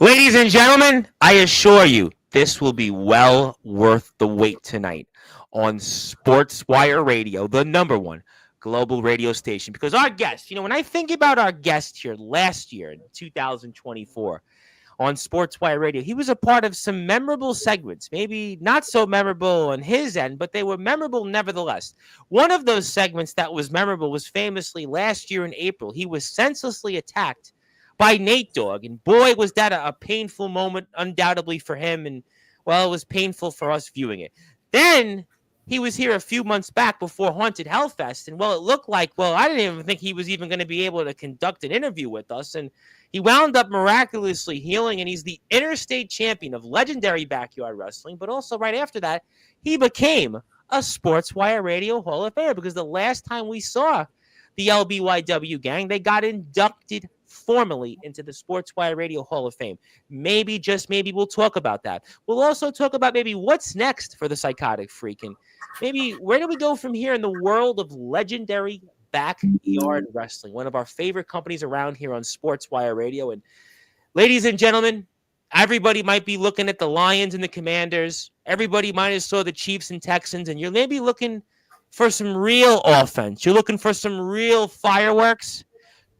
Ladies and gentlemen, I assure you, this will be well worth the wait tonight on Sportswire Radio, the number one global radio station. Because our guest, when I think about our guest here last year in 2024 on Sportswire Radio, he was a part of some memorable segments, maybe not so memorable on his end, but they were memorable nevertheless. One of those segments that was memorable was famously last year in April. He was senselessly attacked by Nate Dogg. And boy, was that a painful moment, undoubtedly for him. And, well, it was painful for us viewing it. Then he was here a few months back before Haunted Hellfest. And, well, it looked like, I didn't even think he was even going to be able to conduct an interview with us. And he wound up miraculously healing, and he's the interstate champion of legendary backyard wrestling. But also right after that, he became a Sportswire Radio Hall of Famer because the last time we saw the LBYW gang, they got inducted formally into the Sportswire Radio Hall of Fame. Maybe, just maybe, we'll talk about that. We'll also talk about maybe what's next for the Psychotic Freak, and maybe where do we go from here in the world of legendary backyard wrestling, one of our favorite companies around here on Sportswire Radio. And ladies and gentlemen, everybody might be looking at the Lions and the Commanders. Everybody might have saw the Chiefs and Texans, and you're maybe looking for some real offense. You're looking for some real fireworks.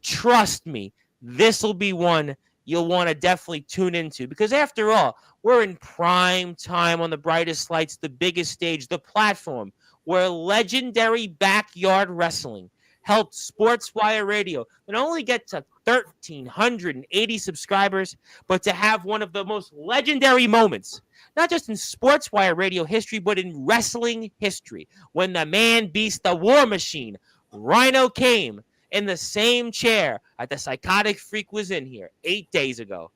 Trust me, this will be one you'll want to definitely tune into because, after all, we're in prime time on the brightest lights, the biggest stage, the platform where legendary backyard wrestling helped Sportswire Radio not only get to 1,380 subscribers, but to have one of the most legendary moments, not just in Sportswire Radio history, but in wrestling history, when the man beast, the War Machine, Rhino, came in the same chair that the Psychotic Freak was in here 8 days ago.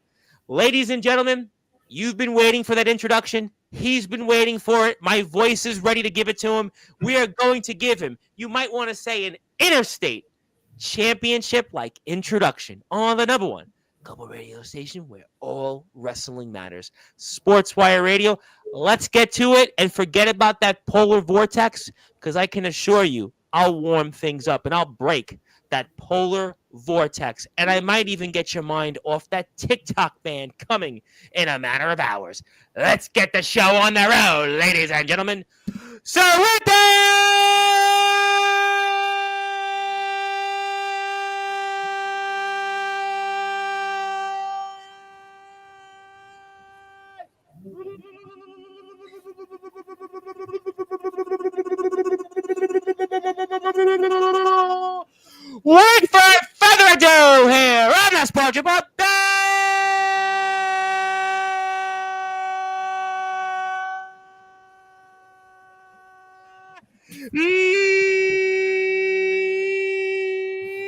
Ladies and gentlemen, you've been waiting for that introduction. He's been waiting for it. My voice is ready to give it to him. We are going to give him, you might want to say, an interstate championship-like introduction on the number one global radio station where all wrestling matters. Sportswire Radio. Let's get to it and forget about that polar vortex, because I can assure you I'll warm things up and I'll break that polar vortex, and I might even get your mind off that TikTok ban coming in a matter of hours. Let's get the show on the road, ladies and gentlemen. So with without further ado, here on the Sports Report,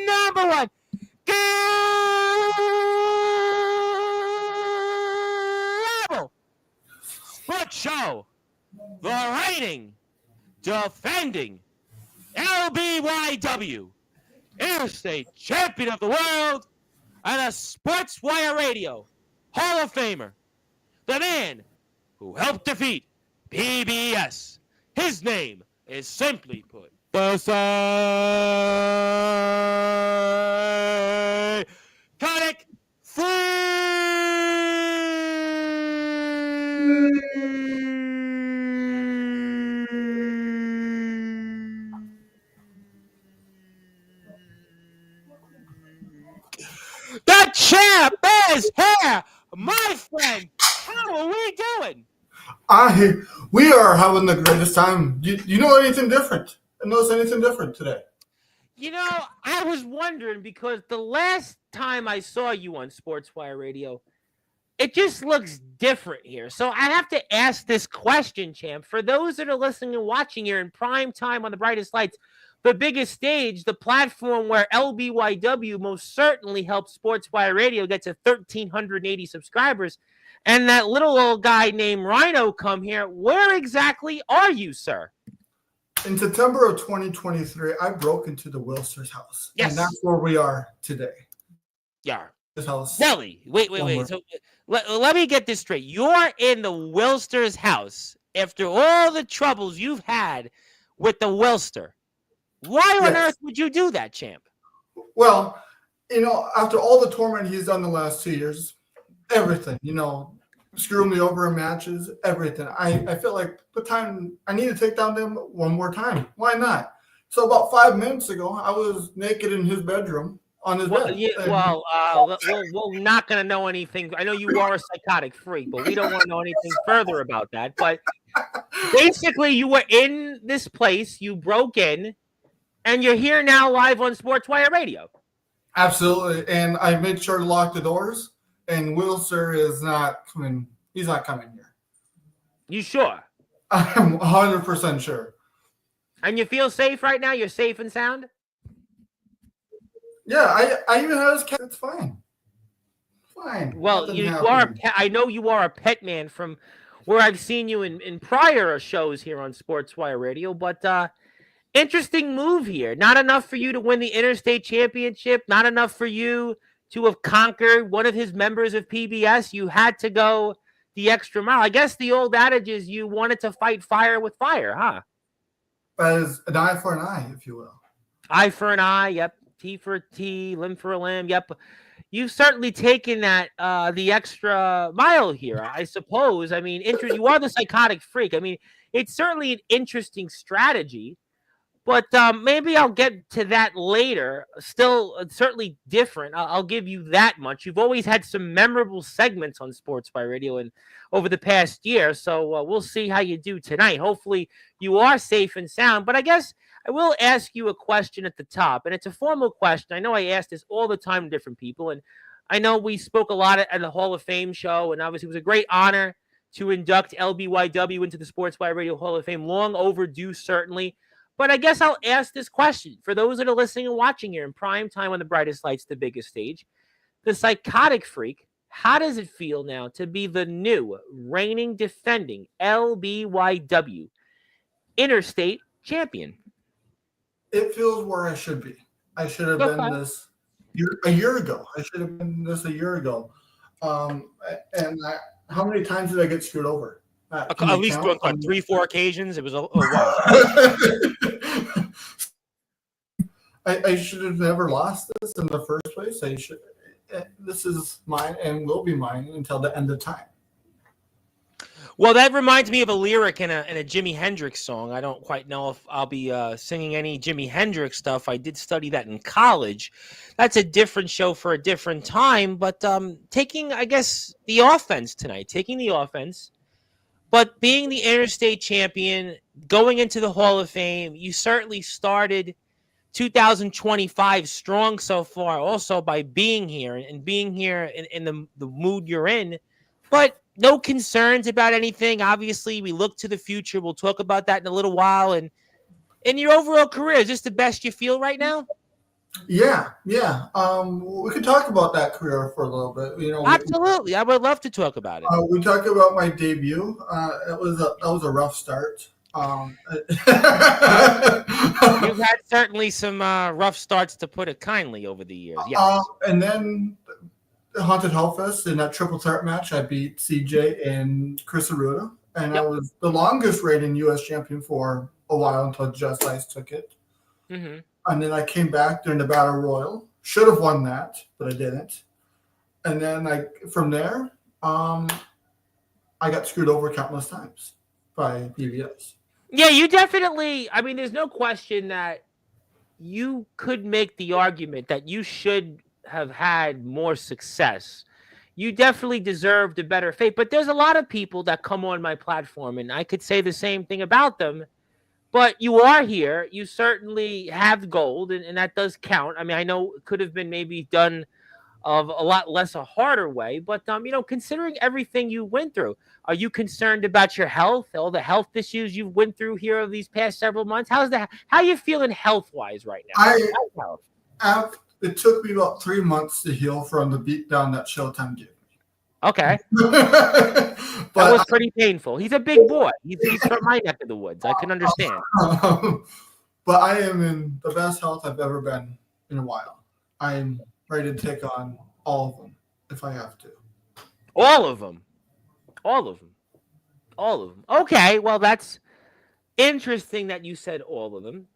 number one global sports show, the reigning, defending LBYW interstate champion of the world and a Sportswire Radio Hall of Famer, the man who helped defeat PBS. His name is, simply put, the Psychotic The champ is here, my friend. How are we doing? We are having the greatest time. You know anything different? Notice anything different today? I was wondering because the last time I saw you on Sportswire Radio, it just looks different here. So I have to ask this question, champ. For those that are listening and watching here in prime time on the brightest lights, the biggest stage, the platform where LBYW most certainly helped Sportswire Radio get to 1,380 subscribers, and that little old guy named Rhino come here. Where exactly are you, sir? In September of 2023, I broke into the Wilster's house. Yes. And that's where we are today. Yeah. This house. Nelly, wait. So let me get this straight. You're in the Wilster's house after all the troubles you've had with the Wilster. Why on earth would you do that, champ? Well, after all the torment he's done the last 2 years, everything. Screw me over in matches, everything. I feel like the time I need to take down them one more time. Why not? So about 5 minutes ago, I was naked in his bedroom on his Well, bed. yeah, well, we're not going to know anything. I know you are a psychotic freak, but we don't want to know anything further about that. But basically, you were in this place, you broke in, and you're here now live on Sportswire Radio. Absolutely, and I made sure to lock the doors. And Wilson is not coming. He's not coming here. You sure? I'm 100% sure. And you feel safe right now? You're safe and sound? Yeah, I even have his cat. It's fine. Fine. Well, Nothing you happened. are. I know you are a pet man from where I've seen you in prior shows here on Sportswire Radio. But interesting move here. Not enough for you to win the Interstate Championship. Not enough for you to have conquered one of his members of PBS. You had to go the extra mile. I guess the old adage is you wanted to fight fire with fire, huh? As an eye for an eye, if you will. Eye for an eye, yep. T for a T, limb for a limb, yep. You've certainly taken that the extra mile here, I suppose. I mean, you are the psychotic freak. I mean, it's certainly an interesting strategy. But maybe I'll get to that later. Still, certainly different. I'll give you that much. You've always had some memorable segments on Sportswire Radio and over the past year. So we'll see how you do tonight. Hopefully, you are safe and sound. But I guess I will ask you a question at the top, and it's a formal question. I know I ask this all the time to different people, and I know we spoke a lot at the Hall of Fame show, and obviously it was a great honor to induct LBYW into the Sportswire Radio Hall of Fame. Long overdue, certainly. But I guess I'll ask this question for those that are listening and watching here in prime time on the brightest lights, the biggest stage. The psychotic freak, how does it feel now to be the new reigning defending LBYW Interstate Champion? It feels where I should be. I should have been this a year ago. I should have been this a year ago. How many times did I get screwed over? At least on 3-4 occasions. It was a while. I should have never lost this in the first place. This is mine and will be mine until the end of time. Well, that reminds me of a lyric in a Jimi Hendrix song. I don't quite know if I'll be singing any Jimi Hendrix stuff. I did study that in college. That's a different show for a different time. But taking, I guess, the offense tonight, but being the interstate champion, going into the Hall of Fame, you certainly started 2025 strong so far, also by being here and being here in the mood you're in. But no concerns about anything. Obviously, we look to the future. We'll talk about that in a little while. And in your overall career, is this the best you feel right now? Yeah. We could talk about that career for a little bit. Absolutely, I would love to talk about it. We talk about my debut. That was a rough start. You've had certainly some rough starts, to put it kindly, over the years. Yes. And then Haunted Hellfest in that triple threat match, I beat CJ and Chris Aruda, and I was the longest reigning U.S. champion for a while until Just Ice took it. Mm-hmm. And then I came back during the Battle Royal. Should have won that, but I didn't. And then from there, I got screwed over countless times by PBS. Yeah, you definitely. I mean, there's no question that you could make the argument that you should have had more success. You definitely deserved a better fate. But there's a lot of people that come on my platform, and I could say the same thing about them. But you are here. You certainly have gold, and that does count. I mean, I know it could have been maybe done of a lot less a harder way. But, considering everything you went through, are you concerned about your health, all the health issues you went through here over these past several months? How are you feeling health-wise right now? It took me about 3 months to heal from the beatdown that Showtime gave me. Okay. That was pretty painful. He's a big boy. He's from my neck of the woods. I can understand. But I am in the best health I've ever been in a while. I'm ready to take on all of them if I have to. All of them. Okay, well, that's interesting that you said all of them.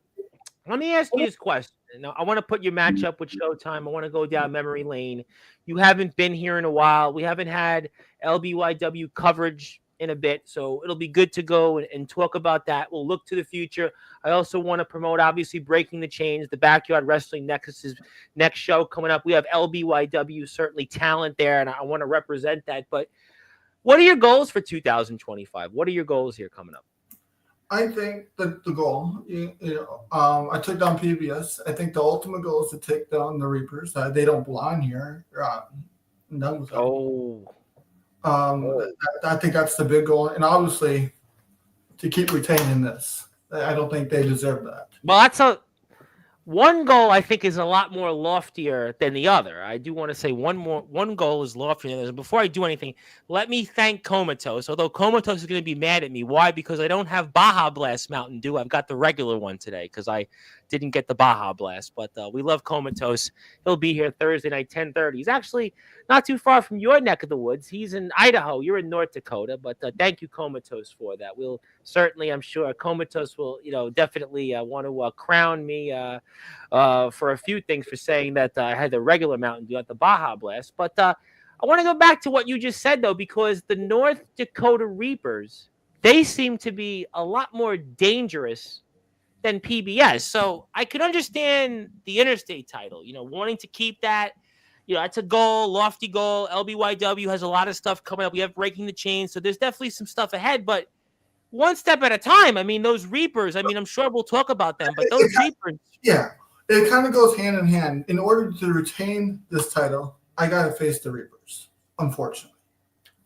Let me ask you this question. Now, I want to put your match up with Showtime. I want to go down memory lane. You haven't been here in a while. We haven't had LBYW coverage in a bit, so it'll be good to go and talk about that. We'll look to the future. I also want to promote, obviously, Breaking the Chains, the Backyard Wrestling Nexus's next show coming up. We have LBYW, certainly talent there, and I want to represent that. But what are your goals for 2025? What are your goals here coming up? I think that the goal, I took down PBS. I think the ultimate goal is to take down the Reapers. They don't belong here. I'm done with that. I think that's the big goal. And obviously, to keep retaining this. I don't think they deserve that. Well, that's one goal I think is a lot more loftier than the other. I do want to say one goal is loftier than the other. Before I do anything, let me thank Comatose. Although Comatose is going to be mad at me. Why? Because I don't have Baja Blast Mountain Dew. I've got the regular one today because I didn't get the Baja Blast. But we love Comatose. He'll be here Thursday night, 10:30. He's actually not too far from your neck of the woods. He's in Idaho. You're in North Dakota. But thank you, Comatose, for that. We'll certainly, I'm sure, Comatose will, definitely want to crown me for a few things for saying that I had the regular Mountain Dew at the Baja Blast. But I want to go back to what you just said, though, because the North Dakota Reapers, they seem to be a lot more dangerous than PBS. So I could understand the interstate title, wanting to keep that. That's a goal, lofty goal. LBYW has a lot of stuff coming up. We have Breaking the Chains. So there's definitely some stuff ahead, but one step at a time. I mean, those Reapers, I'm sure we'll talk about them, but those Reapers. Yeah, it kind of goes hand in hand. In order to retain this title, I got to face the Reapers, unfortunately.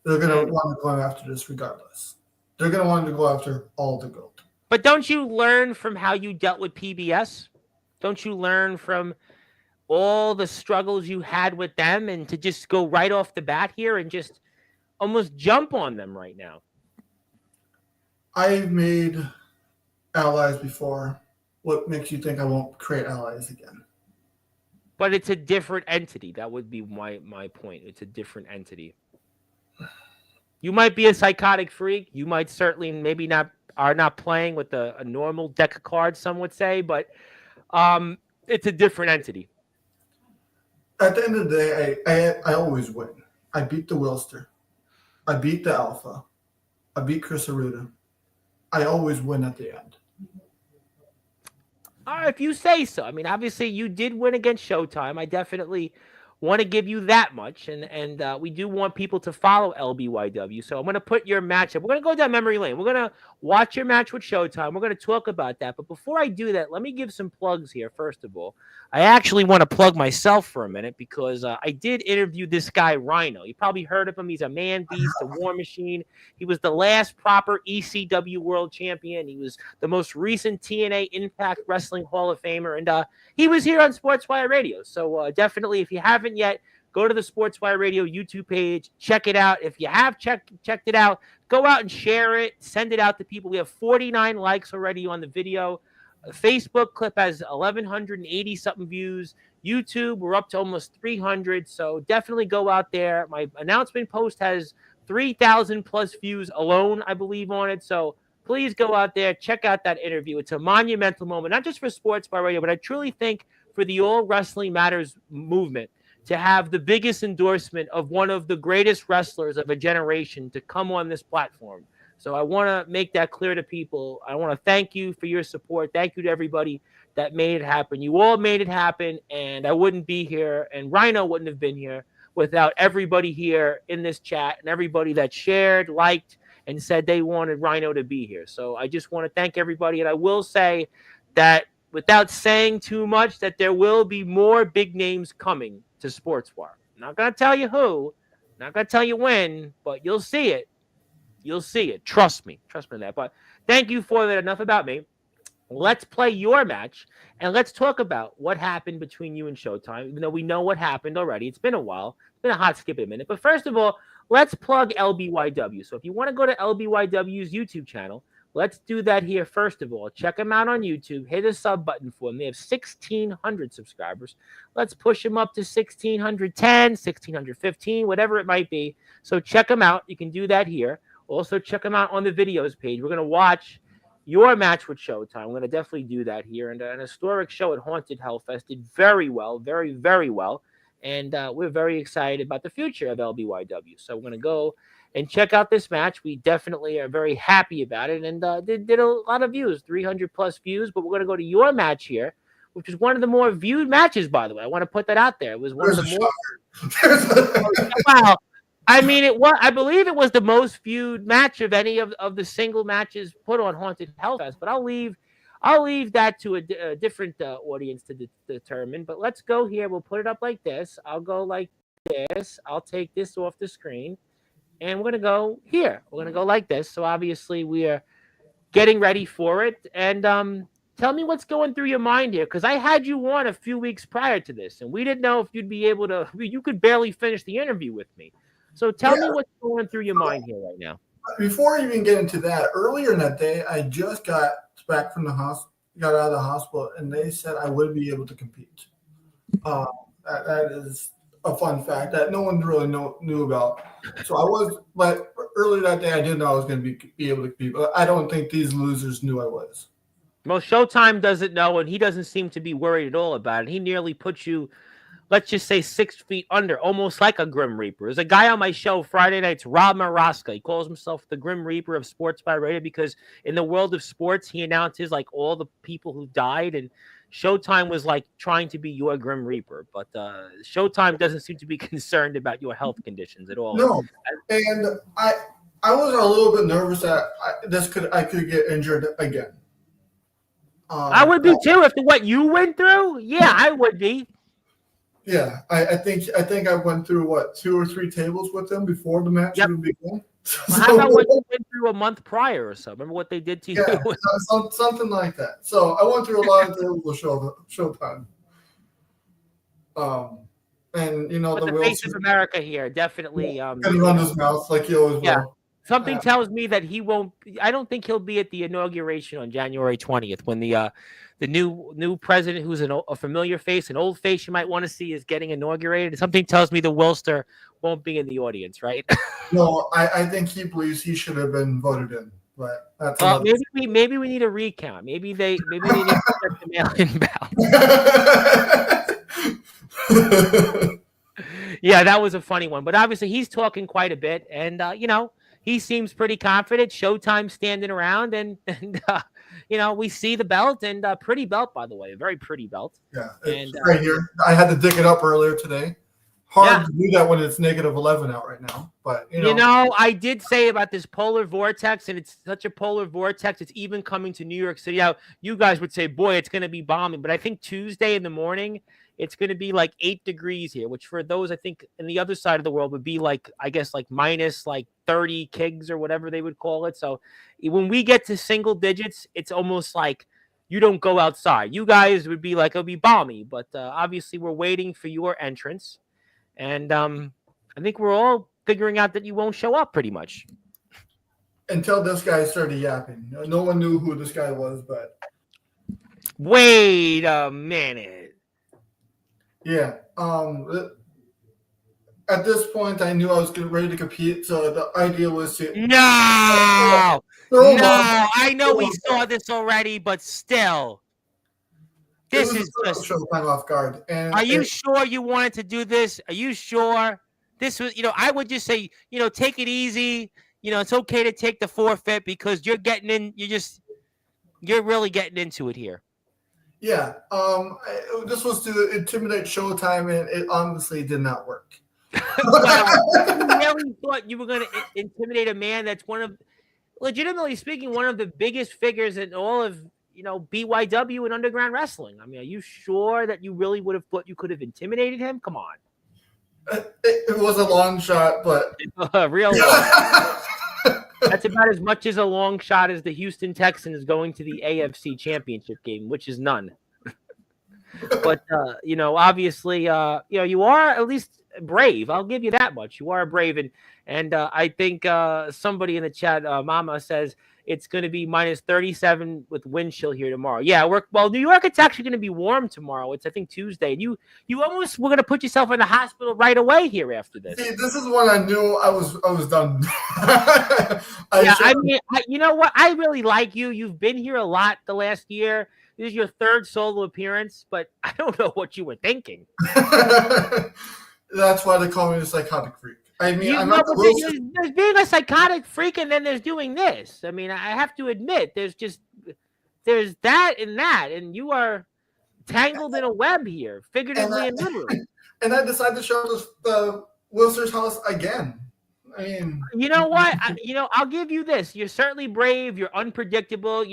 They're going to want to go after this regardless. They're going to want to go after all the gold. But don't you learn from how you dealt with PBS? Don't you learn from all the struggles you had with them and to just go right off the bat here and just almost jump on them right now? I've made allies before. What makes you think I won't create allies again? But it's a different entity. That would be my point. It's a different entity. You might be a psychotic freak. You might certainly maybe are not playing with a normal deck of cards, some would say, but it's a different entity. At the end of the day, I always win. I beat the Wilster. I beat the Alpha. I beat Chris Aruda. I always win at the end. If you say so. Obviously, you did win against Showtime. I definitely want to give you that much, and we do want people to follow LBYW. So I'm going to put your matchup. We're going to go down memory lane. We're going to watch your match with Showtime. We're going to talk about that. But before I do that, let me give some plugs here. First of all, I actually want to plug myself for a minute because I did interview this guy, Rhino. You probably heard of him. He's a man beast, a war machine. He was the last proper ECW world champion. He was the most recent TNA Impact Wrestling Hall of Famer. And he was here on Sportswire Radio. So definitely, if you haven't yet, go to the Sportswire Radio YouTube page. Check it out. If you have checked it out, go out and share it. Send it out to people. We have 49 likes already on the video. A Facebook clip has 1,180 something views. YouTube, we're up to almost 300. So definitely go out there. My announcement post has 3,000 plus views alone, I believe, on it. So please go out there, check out that interview. It's a monumental moment, not just for Sportswire Radio, but I truly think for the All Wrestling Matters movement to have the biggest endorsement of one of the greatest wrestlers of a generation to come on this platform. So I want to make that clear to people. I want to thank you for your support. Thank you to everybody that made it happen. You all made it happen, and I wouldn't be here, and Rhino wouldn't have been here without everybody here in this chat and everybody that shared, liked, and said they wanted Rhino to be here. So I just want to thank everybody, and I will say that without saying too much, that there will be more big names coming to Sportswire. I'm not going to tell you who, not going to tell you when, but you'll see it. You'll see it. Trust me. Trust me on that. But thank you for that. Enough about me. Let's play your match, and let's talk about what happened between you and Showtime, even though we know what happened already. It's been a while. It's been a hot skip in a minute. But first of all, let's plug LBYW. So if you want to go to LBYW's YouTube channel, let's do that here first of all. Check them out on YouTube. Hit a sub button for them. They have 1,600 subscribers. Let's push them up to 1,610, 1,615, whatever it might be. So check them out. You can do that here. Also, check them out on the videos page. We're going to watch your match with Showtime. I'm going to definitely do that here. And an historic show at Haunted Hellfest did very well, very, very well. And we're very excited about the future of LBYW. So we're going to go and check out this match. We definitely are very happy about it. And did a lot of views, 300 plus views. But we're going to go to your match here, which is one of the more viewed matches, by the way. I want to put that out there. It was one of the more. Wow. I mean, I believe it was the most viewed match of any of the single matches put on Haunted Hellfest. But I'll leave that to a different audience to determine. But let's go here. We'll put it up like this. I'll go like this. I'll take this off the screen, and we're gonna go here. We're gonna go like this. So obviously we are getting ready for it. And tell me what's going through your mind here, because I had you on a few weeks prior to this, and we didn't know if you'd be able to. You could barely finish the interview with me. So tell me what's going through your mind here right now. Before I even get into that, earlier in that day, I just got back from the hospital, got out of the hospital, and they said I would be able to compete. That is a fun fact that no one really knew about. So I was, but earlier that day, I didn't know I was going to be able to compete. But I don't think these losers knew I was. Well, Showtime doesn't know, and he doesn't seem to be worried at all about it. He nearly put you, let's just say, 6 feet under, almost like a Grim Reaper. There's a guy on my show Friday nights, Rob Maraska. He calls himself the Grim Reaper of Sportzwire Radio because in the world of sports, he announces like all the people who died, and Showtime was like trying to be your Grim Reaper. But Showtime doesn't seem to be concerned about your health conditions at all. No, and I was a little bit nervous that I could get injured again. I would be too after what you went through. Yeah, I would be. Yeah, I think I went through 2 or 3 tables with them before the match even began. Well, how about what you went through a month prior or so? Remember what they did to you? Yeah, something like that. So I went through a lot of tables with Showtime. And the face of America here definitely. And run his mouth like he always will. Something tells me that he won't. I don't think he'll be at the inauguration on January 20th when the new president, who's a familiar face, an old face you might want to see, is getting inaugurated. Something tells me the Wilster won't be in the audience, right? No, I think he believes he should have been voted in, but that's maybe we need a recount. Maybe they need to set the mail-in ballot. Yeah, that was a funny one, but obviously he's talking quite a bit, and he seems pretty confident. Showtime standing around, and we see the belt, and pretty belt, by the way, a very pretty belt. Yeah, and right here. I had to dig it up earlier today. Hard to do that when it's -11 out right now, but I did say about this polar vortex, and it's such a polar vortex. It's even coming to New York City. Now, you guys would say, "Boy, it's going to be bombing," but I think Tuesday in the morning, it's going to be like 8 degrees here, which for those, I think, in the other side of the world would be like, I guess, like minus like 30 kigs or whatever they would call it. So when we get to single digits, it's almost like you don't go outside. You guys would be like, it'll be balmy, but obviously we're waiting for your entrance. And I think we're all figuring out that you won't show up pretty much. Until this guy started yapping. No one knew who this guy was, but. Wait a minute. Yeah. At this point, I knew I was ready to compete, so the idea was to. No! I know we saw this already, but still. This is just Showtime off guard. Are you sure you wanted to do this? Are you sure? This was, I would just say, take it easy. It's okay to take the forfeit because you're getting in. You're really getting into it here. Yeah. This was to intimidate Showtime, and it honestly did not work. You really thought you were going to intimidate a man that's legitimately speaking, one of the biggest figures in all of BYW and underground wrestling. I mean, are you sure that you really would have thought you could have intimidated him? Come on. It was a long shot, but real long. That's about as much as a long shot as the Houston Texans going to the AFC Championship game, which is none. But obviously, you are, at least brave. I'll give you that much. You are brave, and I think somebody in the chat, Mama says it's going to be minus 37 with wind chill here tomorrow. Yeah, New York. It's actually going to be warm tomorrow. It's I think Tuesday, and you almost were going to put yourself in the hospital right away here after this. See, this is when I knew I was done. I mean, you know what? I really like you. You've been here a lot the last year. This is your third solo appearance, but I don't know what you were thinking. That's why they call me the psychotic freak. I mean, there's being a psychotic freak, and then there's doing this. I mean, I have to admit, there's that and that, and you are tangled in a web here, figuratively and literally. And I decided to show up the Wilster's house again. I mean, you know what? I'll give you this. You're certainly brave. You're unpredictable.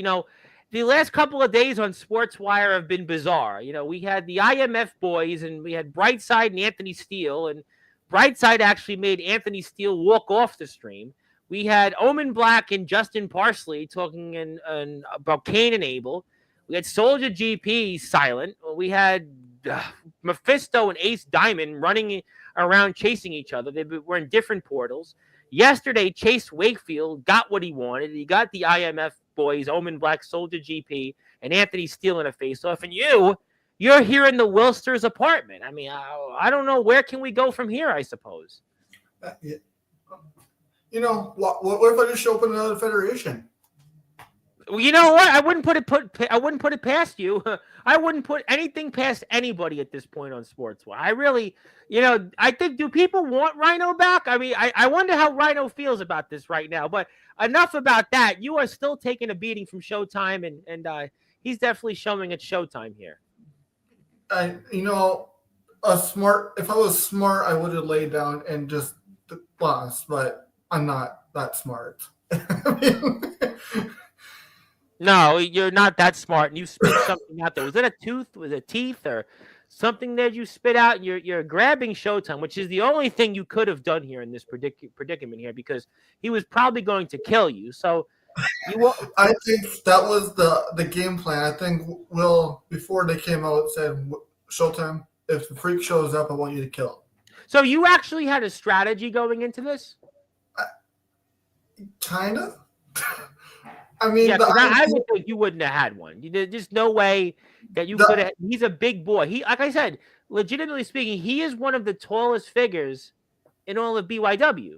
The last couple of days on Sportswire have been bizarre. We had the IMF boys, and we had Brightside and Anthony Steele, and Brightside actually made Anthony Steele walk off the stream. We had Omen Black and Justin Parsley talking about Cain and Abel. We had Soldier GP silent. We had Mephisto and Ace Diamond running around chasing each other. They were in different portals. Yesterday, Chase Wakefield got what he wanted. He got the IMF boys, Omen Black, Soldier GP, and Anthony Steele in a face-off. And you're here in the Wilster's apartment. I mean, I don't know. Where can we go from here, I suppose? What if I just show up in another federation? Well, you know what? I wouldn't put it past you. I wouldn't put anything past anybody at this point on Sportswire. I really, I think, do people want Rhino back? I mean, I wonder how Rhino feels about this right now. But enough about that. You are still taking a beating from Showtime, and he's definitely showing it's Showtime here. If I was smart, I would have laid down and just lost, but I'm not that smart. No, you're not that smart, and you spit something out there. Was it a tooth? Was it teeth or something that you spit out? And you're grabbing Showtime, which is the only thing you could have done here in this predicament here, because he was probably going to kill you. So I think that was the game plan. I think Will, before they came out, said, Showtime, if the freak shows up, I want you to kill him. So you actually had a strategy going into this? Kind of. I mean, I would think you wouldn't have had one. There's just no way that you could have. He's a big boy. Like I said, legitimately speaking, he is one of the tallest figures in all of BYW.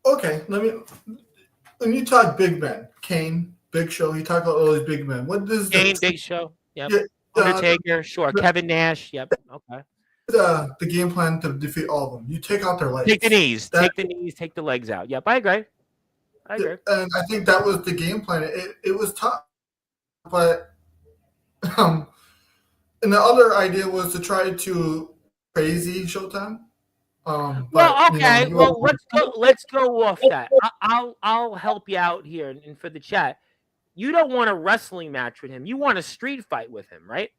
Okay, when you talk big men, Kane, Big Show, you talk about all these big men. What does Kane, Big Show? Yep. Undertaker, sure. Kevin Nash, yep. Okay. The game plan to defeat all of them. You take out their legs. Take the knees. Take the legs out. Yep, I agree. And I think that was the game plan. It was tough, but and the other idea was to try to crazy Showtime. Let's go off that. I'll help you out here, and for the chat, you don't want a wrestling match with him. You want a street fight with him, right?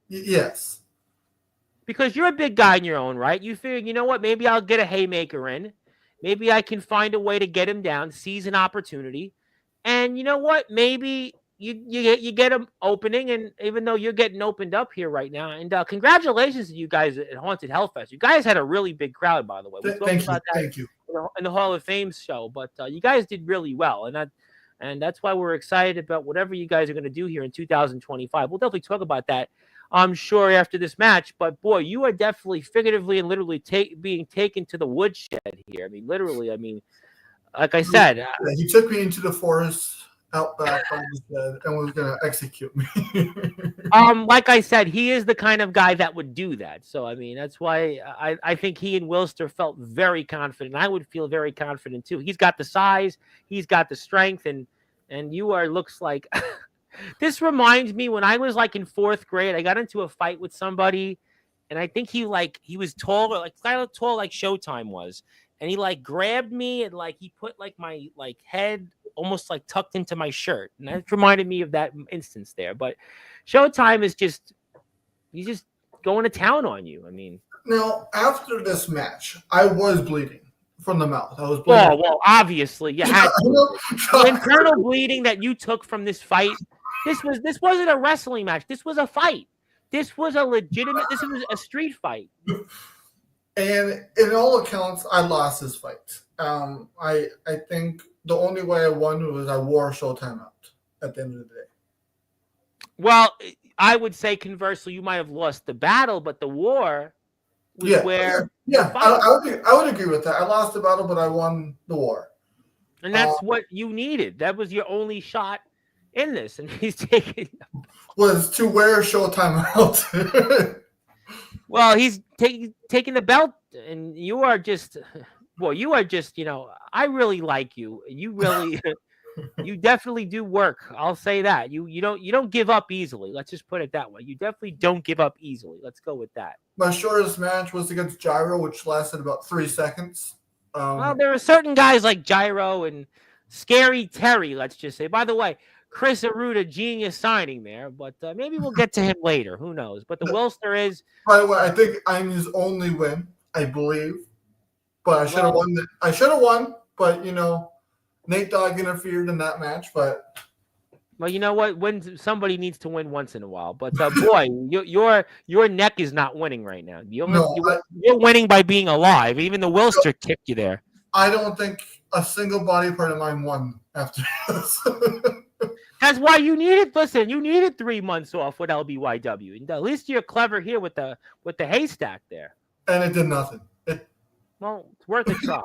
Yes. Because you're a big guy in your own right. You figure, you know what? Maybe I'll get a haymaker in. Maybe I can find a way to get him down, seize an opportunity. And you know what? Maybe you get him opening, and even though you're getting opened up here right now, and congratulations to you guys at Haunted Hellfest. You guys had a really big crowd, by the way. We talked about that Thank you. In the Hall of Fame show, but you guys did really well, and that's why we're excited about whatever you guys are going to do here in 2025. We'll definitely talk about that, I'm sure, after this match. But boy, you are definitely figuratively and literally being taken to the woodshed here. I mean, literally. I mean, like I said, he took me into the forest out back and was going to execute me. Like I said, he is the kind of guy that would do that. So I mean, that's why I think he and Wilster felt very confident. I would feel very confident too. He's got the size, he's got the strength, and looks like. This reminds me when I was like in 4th grade, I got into a fight with somebody, and I think he was taller, like kind of tall like Showtime was, and he like grabbed me and like he put like my like head almost like tucked into my shirt, and that reminded me of that instance there. But Showtime is he's just going to town on you. I mean, now after this match, I was bleeding from the mouth. I was bleeding. Oh well, obviously you had the internal bleeding that you took from this fight. This wasn't a wrestling match. This was a fight. This was a legitimate. This was a street fight. And in all accounts, I lost this fight. I think the only way I won was I wore Showtime out at the end of the day. Well, I would say conversely, you might have lost the battle, but the war was where the fight. I would agree with that. I lost the battle, but I won the war. And that's what you needed. That was your only shot in this. And he's taking was to wear Showtime out. Well, he's taking the belt, and you are just, I really like you. You really, you definitely do work. I'll say that. You don't give up easily. Let's just put it that way. You definitely don't give up easily. Let's go with that. My shortest match was against Gyro, which lasted about 3 seconds. Well, there are certain guys like Gyro and Scary Terry, let's just say. By the way, Chris Arruda, genius signing there, but maybe we'll get to him later. Who knows? But the Wilster is. By the way, I think I'm his only win, I believe. But I should have won. I should have won, but Nate Dogg interfered in that match. But well, you know what? When somebody needs to win once in a while, but boy, your neck is not winning right now. You're winning by being alive. Even the Wilster kicked you there. I don't think a single body part of mine won after this. That's why you needed. Listen, you needed 3 months off with LBYW. And at least you're clever here with the haystack there. And it did nothing. Well, it's worth a try.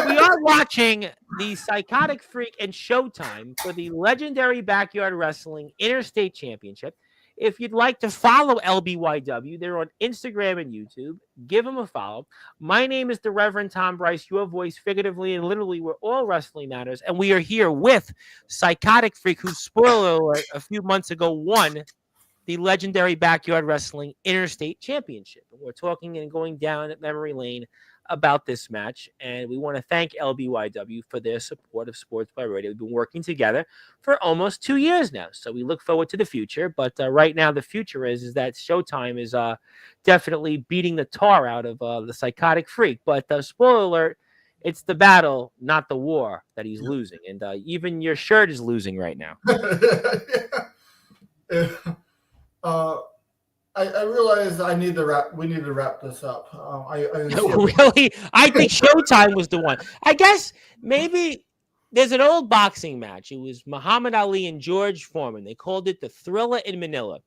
We are watching the Psychotic Freak and Showtime for the legendary Backyard Wrestling Interstate Championship. If you'd like to follow LBYW, they're on Instagram and YouTube. Give them a follow. My name is the Reverend Tom Bryce, your voice figuratively and literally where all wrestling matters. And we are here with Psychotic Freak, who, spoiler alert, a few months ago won the legendary Backyard Wrestling Interstate Championship. And we're talking and going down at memory lane about this match, and we want to thank LBYW for their support of Sportzwire Radio. We've been working together for almost 2 years now, so we look forward to the future. But right now, the future is that Showtime is definitely beating the tar out of the Psychotic Freak. But spoiler alert, it's the battle, not the war, that he's losing, and even your shirt is losing right now. I realize we need to wrap this up. Really? I think Showtime was the one. I guess maybe there's an old boxing match. It was Muhammad Ali and George Foreman. They called it the Thriller in Manila.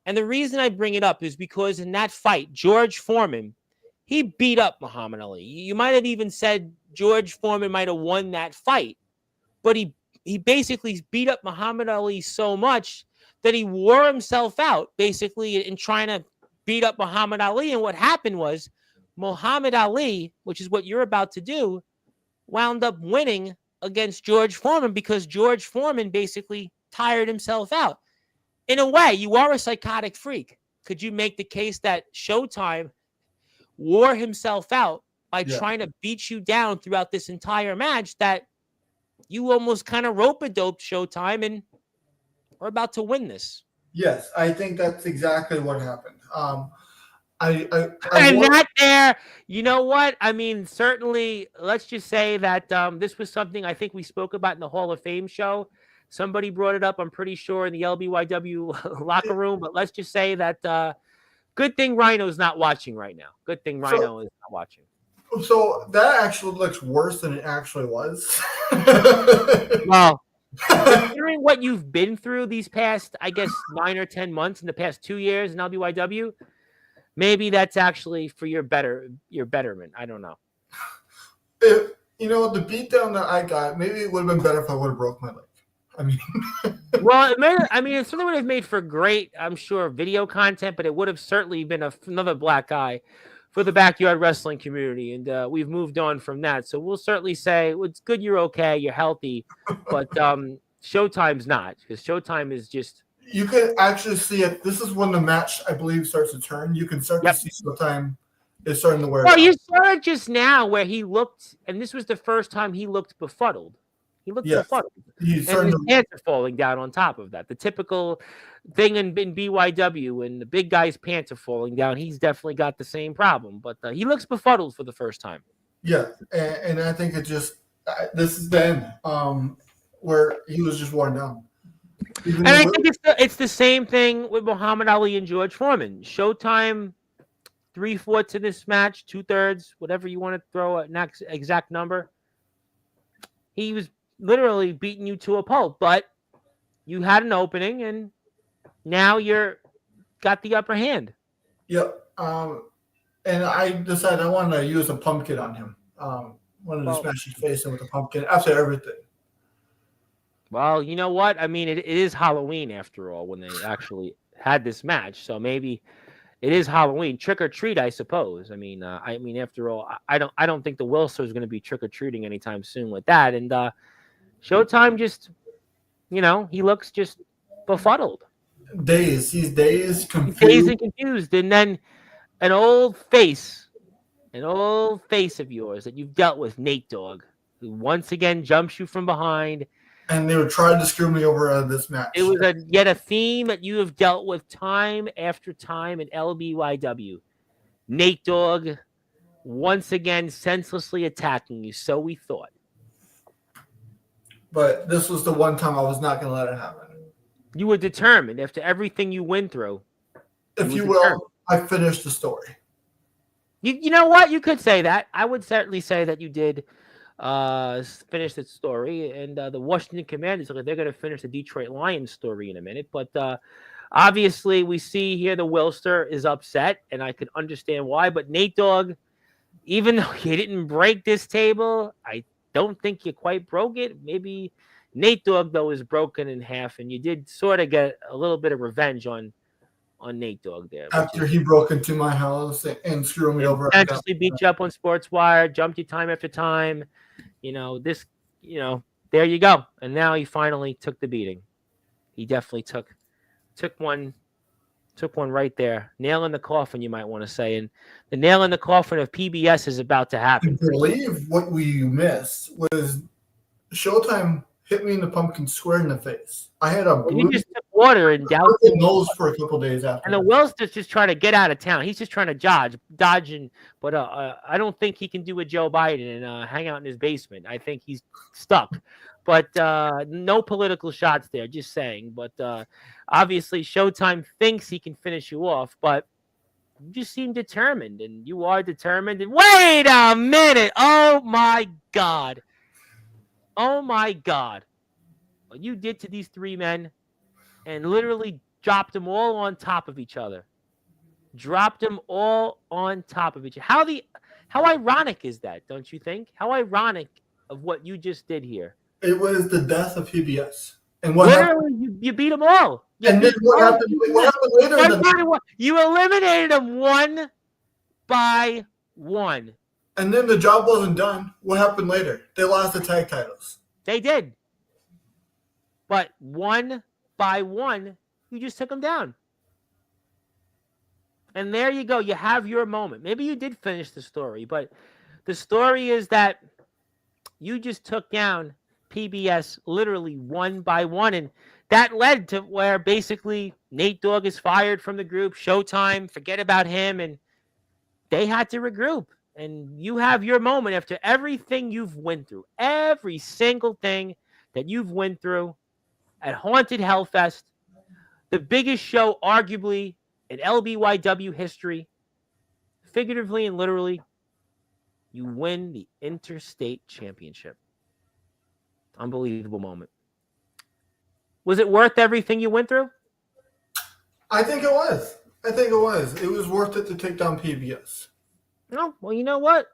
And the reason I bring it up is because in that fight, George Foreman, he beat up Muhammad Ali. You might have even said George Foreman might have won that fight. But he basically beat up Muhammad Ali so much that he wore himself out, basically, in trying to beat up Muhammad Ali. And what happened was Muhammad Ali, which is what you're about to do, wound up winning against George Foreman because George Foreman basically tired himself out. In a way, you are a psychotic freak. Could you make the case that Showtime wore himself out by trying to beat you down throughout this entire match, that you almost kind of rope-a-doped Showtime and are about to win this? Yes, I think that's exactly what happened. You know what? I mean, certainly, let's just say that this was something I think we spoke about in the Hall of Fame show. Somebody brought it up, I'm pretty sure, in the LBYW locker room. But let's just say that good thing Rhino's not watching right now. Good thing Rhino is not watching. So that actually looks worse than it actually was. Well, considering what you've been through these past, I guess, 9 or 10 months in the past 2 years in LBYW, maybe that's actually for your betterment. I don't know. The beatdown that I got, maybe it would have been better if I would have broke my leg. I mean, well, it certainly would have made for great, I'm sure, video content, but it would have certainly been another black eye for the backyard wrestling community, and we've moved on from that. So we'll certainly say it's good you're okay, you're healthy, but Showtime's not, because Showtime is just... You can actually see it. This is when the match, I believe, starts to turn. You can start to see Showtime is starting to wear Well, you saw it just now where he looked, and this was the first time he looked befuddled. He looked befuddled. And his pants are falling down on top of that. The typical thing in BYW, and the big guy's pants are falling down. He's definitely got the same problem, but he looks befuddled for the first time. Yeah, and I think it just this is the end where he was just worn down. And I think it's the same thing with Muhammad Ali and George Foreman. Showtime 3/4 to this match, 2/3, whatever you want to throw an exact number. He was literally beating you to a pulp, but you had an opening, and now you're got the upper hand. Yep. And I decided I wanted to use a pumpkin on him. Wanted to smash his face in with a pumpkin after everything. Well, you know what? I mean, it is Halloween after all when they actually had this match, so maybe it is Halloween. Trick or treat, I suppose. I mean, after all, I don't think the Wilster is going to be trick or treating anytime soon with that. And Showtime just, he looks just befuddled. Dazed. He's dazed, confused. Dazed and confused. And then an old face of yours that you've dealt with, Nate Dogg, who once again jumps you from behind. And they were trying to screw me over out of this match. It was yet a theme that you have dealt with time after time in LBYW. Nate Dogg once again senselessly attacking you, so we thought. But this was the one time I was not going to let it happen. You were determined after everything you went through. If you will, I finished the story. You know what? You could say that. I would certainly say that you did finish the story. And the Washington Commanders, they're going to finish the Detroit Lions story in a minute. But obviously, we see here the Wilster is upset, and I can understand why. But Nate Dogg, even though you didn't break this table, I don't think you quite broke it. Maybe Nate Dogg, though, is broken in half, and you did sort of get a little bit of revenge on Nate Dogg there. After he broke into my house and screwed me over. Actually beat you up on Sportswire, jumped you time after time. There you go. And now he finally took the beating. He definitely took one right there. Nail in the coffin, you might want to say. And the nail in the coffin of PBS is about to happen. I believe what we missed was Showtime hit me in the pumpkin square in the face. I had a You just took water and doused the nose for a couple days after. And the Wilster's just trying to get out of town. He's just trying to dodge, but I don't think he can do a Joe Biden and hang out in his basement. I think he's stuck. But no political shots there, just saying. But obviously, Showtime thinks he can finish you off, but you just seem determined, and you are determined. And wait a minute! Oh my God! Oh my God! What you did to these three men, and literally dropped them all on top of each other. Dropped them all on top of each other. How ironic is that? Don't you think? How ironic of what you just did here. It was the death of PBS. And what literally, you beat them all. And then what happened later? You eliminated them one by one. And then the job wasn't done. What happened later? They lost the tag titles. They did. But one by one, you just took them down. And there you go. You have your moment. Maybe you did finish the story, but the story is that you just took down PBS literally one by one. And that led to where basically Nate Dogg is fired from the group. Showtime, forget about him. And they had to regroup. And you have your moment after everything you've went through. Every single thing that you've went through at Haunted Hellfest. The biggest show, arguably, in LBYW history. Figuratively and literally, you win the Interstate Championship. Unbelievable moment. Was it worth everything you went through? I think it was. It was worth it to take down PBS. No, well, you know what?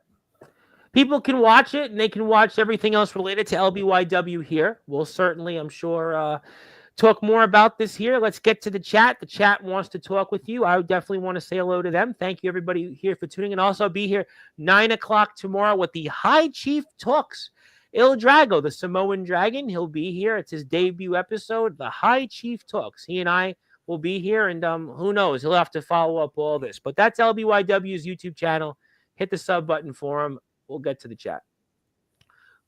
People can watch it, and they can watch everything else related to LBYW here. We'll certainly, I'm sure, talk more about this here. Let's get to the chat. The chat wants to talk with you. I would definitely want to say hello to them. Thank you, everybody here for tuning in. Also, be here 9 o'clock tomorrow with the High Chief Talks. Il Drago, the Samoan Dragon, he'll be here. It's his debut episode, the High Chief Talks. He and I will be here, and who knows? He'll have to follow up all this. But that's LBYW's YouTube channel. Hit the sub button for him. We'll get to the chat.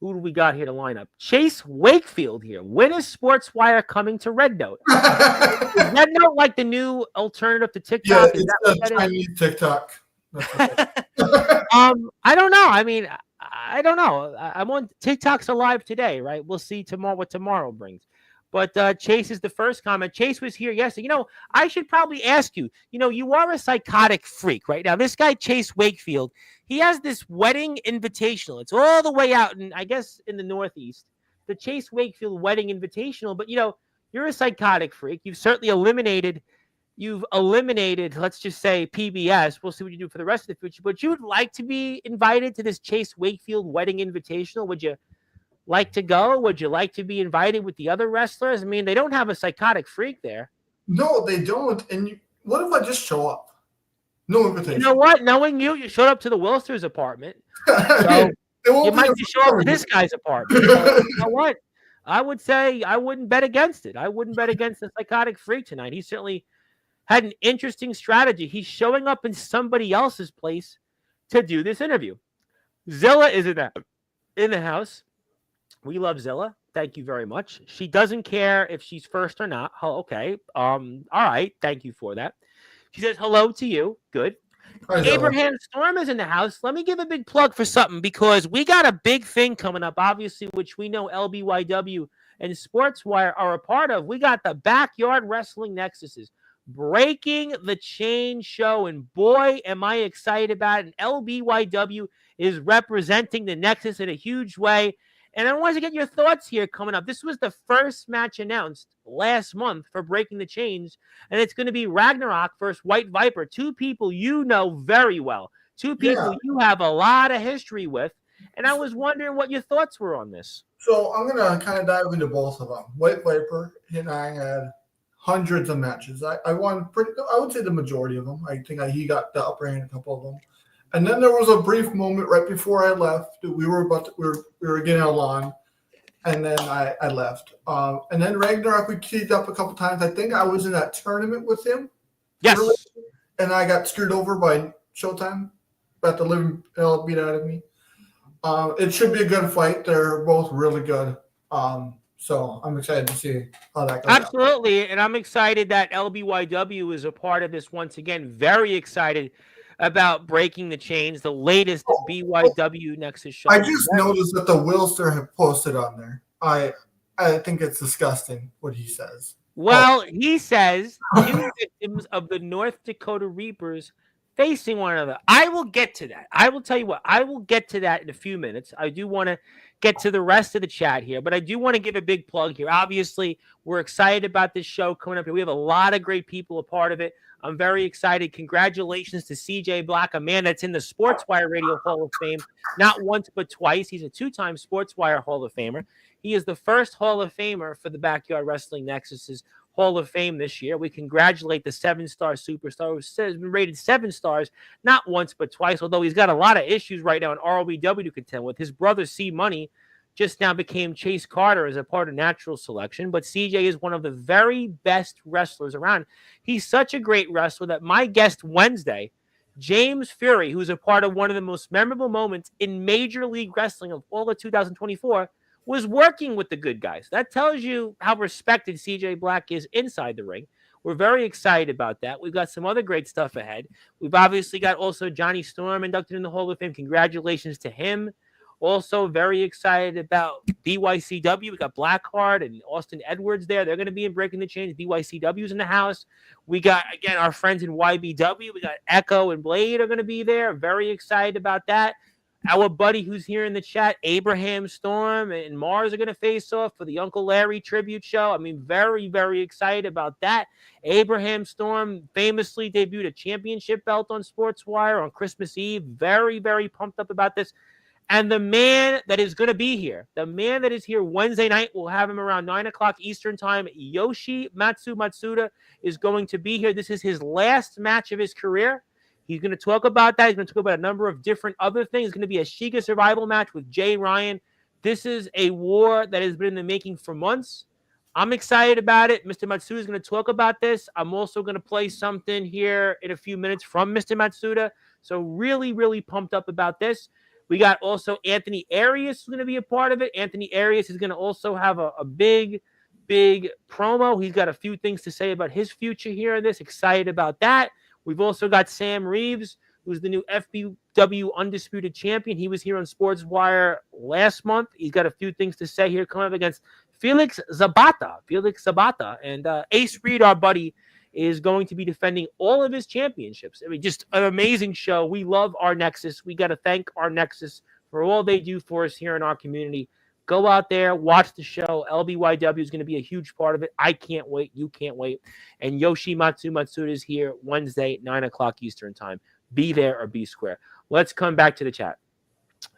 Who do we got here to line up? Chase Wakefield here. When is Sportswire coming to Red Note? Is Red Note like the new alternative to TikTok? Yeah, it's a Chinese TikTok. I don't know. I mean, I don't know. I'm on TikTok's alive today, right? We'll see tomorrow what tomorrow brings. But Chase is the first comment. Chase was here yesterday. I should probably ask you, you are a psychotic freak right now. This guy, Chase Wakefield, he has this wedding invitational. It's all the way out I guess in the Northeast, the Chase Wakefield wedding invitational. But, you're a psychotic freak. You've eliminated, let's just say, PBS. We'll see what you do for the rest of the future. But you would like to be invited to this Chase Wakefield wedding invitational. Would you like to go? Would you like to be invited with the other wrestlers? I mean, they don't have a psychotic freak there. No, they don't. And what if I just show up? No invitation. You know what? Knowing you showed up to the Wilster's apartment. So you might just show up to this guy's apartment. So, you know what? I would say I wouldn't bet against it. I wouldn't bet against the psychotic freak tonight. He certainly had an interesting strategy. He's showing up in somebody else's place to do this interview. Zilla is in the house. We love Zilla. Thank you very much. She doesn't care if she's first or not. Oh, okay. All right. Thank you for that. She says hello to you. Good. Hi, Abraham Storm is in the house. Let me give a big plug for something because we got a big thing coming up, obviously, which we know LBYW and Sportswire are a part of. We got the Backyard Wrestling Nexuses. Breaking the Chain show, and boy, am I excited about it. And LBYW is representing the Nexus in a huge way. And I wanted to get your thoughts here coming up. This was the first match announced last month for Breaking the Chains, and it's going to be Ragnarok versus White Viper, two people you know very well, two people you have a lot of history with. And I was wondering what your thoughts were on this. So I'm going to kind of dive into both of them. White Viper and I had hundreds of matches. I won, I would say the majority of them. I think he got the upper hand in a couple of them. And then there was a brief moment right before I left. We were getting along, and then I left. And then Ragnarok, we teamed up a couple times. I think I was in that tournament with him. Yes. Early, and I got screwed over by Showtime. Got the living hell beat out of me. It should be a good fight. They're both really good. So I'm excited to see how that goes. Absolutely. And I'm excited that LBYW is a part of this once again. Very excited about Breaking the Chains, the latest BYW Nexus show. I just noticed that the Wilster have posted on there. I think it's disgusting what he says. Well, he says two victims of the North Dakota Reapers facing one another. I will get to that. I will tell you what, I will get to that in a few minutes. I do want to get to the rest of the chat here, but I do want to give a big plug here. Obviously, we're excited about this show coming up here. We have a lot of great people a part of it. I'm very excited. Congratulations to CJ Black, a man that's in the Sportswire Radio Hall of Fame, not once but twice. He's a two-time Sportswire Hall of Famer. He is the first Hall of Famer for the Backyard Wrestling Nexus's Hall of Fame this year. We congratulate the 7-star superstar who has been rated 7 stars, not once but twice, although he's got a lot of issues right now in ROBW to contend with. His brother C Money just now became Chase Carter as a part of Natural Selection, but CJ is one of the very best wrestlers around. He's such a great wrestler that my guest Wednesday, James Fury, who's a part of one of the most memorable moments in Major League Wrestling of all of 2024, was working with the good guys. That tells you how respected CJ Black is inside the ring. We're very excited about that. We've got some other great stuff ahead. We've obviously got also Johnny Storm inducted in the Hall of Fame. Congratulations to him. Also very excited about BYCW. We got Blackheart and Austin Edwards there. They're going to be in Breaking the Chains. BYCW's in the house. We got, again, our friends in YBW. We got Echo and Blade are going to be there. Very excited about that. Our buddy who's here in the chat, Abraham Storm and Mars are going to face off for the Uncle Larry tribute show. I mean, very, very excited about that. Abraham Storm famously debuted a championship belt on Sportswire on Christmas Eve. Very, very pumped up about this. And the man that is going to be here, the man that is here Wednesday night, we'll have him around 9 o'clock Eastern time. Yoshi Matsuda is going to be here. This is his last match of his career. He's going to talk about that. He's going to talk about a number of different other things. It's going to be a Shiga survival match with Jay Ryan. This is a war that has been in the making for months. I'm excited about it. Mr. Matsuda is going to talk about this. I'm also going to play something here in a few minutes from Mr. Matsuda. So really, really pumped up about this. We got also Anthony Arias who's going to be a part of it. Anthony Arias is going to also have a big promo. He's got a few things to say about his future here in this. Excited about that. We've also got Sam Reeves, who's the new FBW Undisputed Champion. He was here on Sportswire last month. He's got a few things to say here coming up against Felix Zabata. And Ace Reed, our buddy, is going to be defending all of his championships. I mean, just an amazing show. We love our Nexus. We got to thank our Nexus for all they do for us here in our community. Go out there, watch the show. LBYW is going to be a huge part of it. I can't wait. You can't wait. And Yoshimatsu Matsuda is here Wednesday, 9 o'clock Eastern time. Be there or be square. Let's come back to the chat.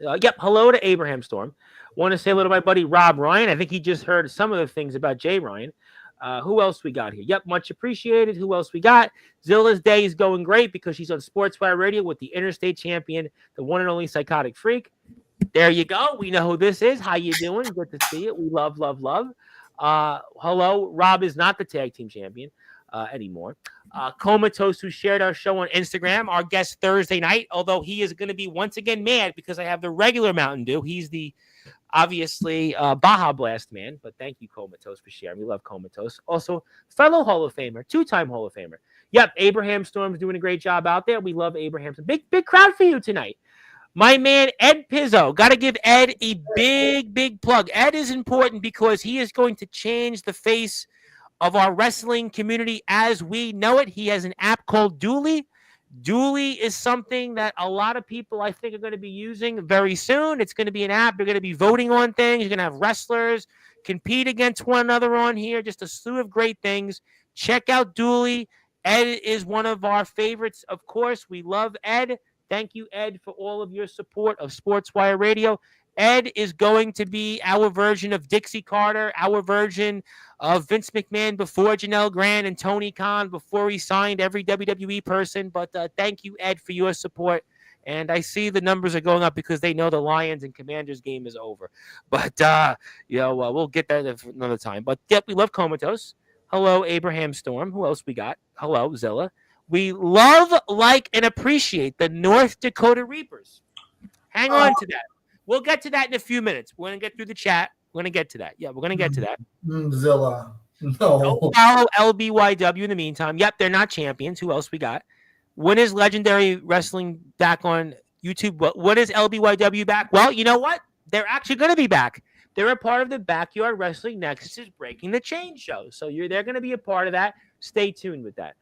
Hello to Abraham Storm. Want to say hello to my buddy Rob Ryan. I think he just heard some of the things about Jay Ryan. Who else we got here? Yep, much appreciated. Who else we got? Zilla's day is going great because she's on Sportswire Radio with the interstate champion, the one and only Psychotic Freak. There you go. We know who this is. How you doing? Good to see it. We love. Hello. Rob is not the tag team champion anymore. Comatose, who shared our show on Instagram, our guest Thursday night, although he is going to be once again mad because I have the regular Mountain Dew. He's the obviously Baja Blast man, but thank you, Comatose, for sharing. We love Comatose. Also, fellow Hall of Famer, two-time Hall of Famer. Yep, Abraham Storm's doing a great job out there. We love Abraham. Big crowd for you tonight. My man, Ed Pizzo. Got to give Ed a big plug. Ed is important because he is going to change the face of our wrestling community as we know it. He has an app called Dooley. Dooley is something that a lot of people, I think, are going to be using very soon. It's going to be an app. You're going to be voting on things. You're going to have wrestlers compete against one another on here. Just a slew of great things. Check out Dooley. Ed is one of our favorites. Of course, we love Ed. Thank you, Ed, for all of your support of Sportswire Radio. Ed is going to be our version of Dixie Carter, our version of Vince McMahon before Janelle Grant and Tony Khan before he signed every WWE person. But thank you, Ed, for your support. And I see the numbers are going up because they know the Lions and Commanders game is over. But, we'll get that another time. But, yep, we love Comatose. Hello, Abraham Storm. Who else we got? Hello, Zilla. We love, like, and appreciate the North Dakota Reapers. Hang on to that. We'll get to that in a few minutes. We're going to get through the chat. We're going to get to that. Yeah, we're going to get to that. Zilla. No. Go follow LBYW in the meantime. Yep, they're not champions. Who else we got? When is Legendary Wrestling back on YouTube? What is LBYW back? Well, you know what? They're actually going to be back. They're a part of the Backyard Wrestling Nexus Breaking the Chain show. So they're going to be a part of that. Stay tuned with that.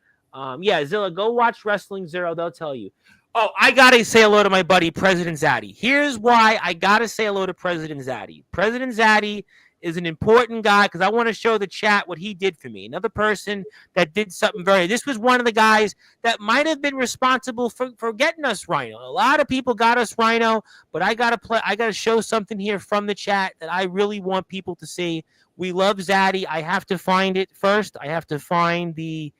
Zilla, go watch Wrestling Zero. They'll tell you. Oh, I got to say hello to my buddy, President Zaddy. Here's why I got to say hello to President Zaddy. President Zaddy is an important guy because I want to show the chat what he did for me. Another person that did something this was one of the guys that might have been responsible for getting us Rhino. A lot of people got us Rhino, but I got to show something here from the chat that I really want people to see. We love Zaddy. I have to find it first. I have to find the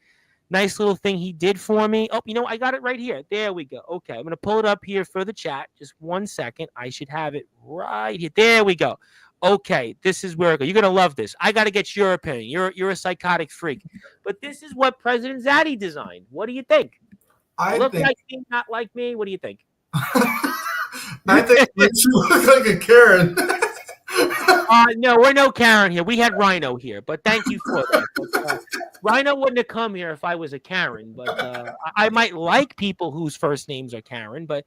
nice little thing he did for me. Oh, I got it right here. There we go. Okay, I'm going to pull it up here for the chat. Just 1 second. I should have it right here. There we go. Okay, this is where I go. You're going to love this. I got to get your opinion. You're a psychotic freak. But this is what President Zaddy designed. What do you think? I look like me, not like me. What do you think? I think you look like a Karen. No, we're no Karen here. We had Rhino here, but thank you for that. But, Rhino wouldn't have come here if I was a Karen, but I might like people whose first names are Karen, but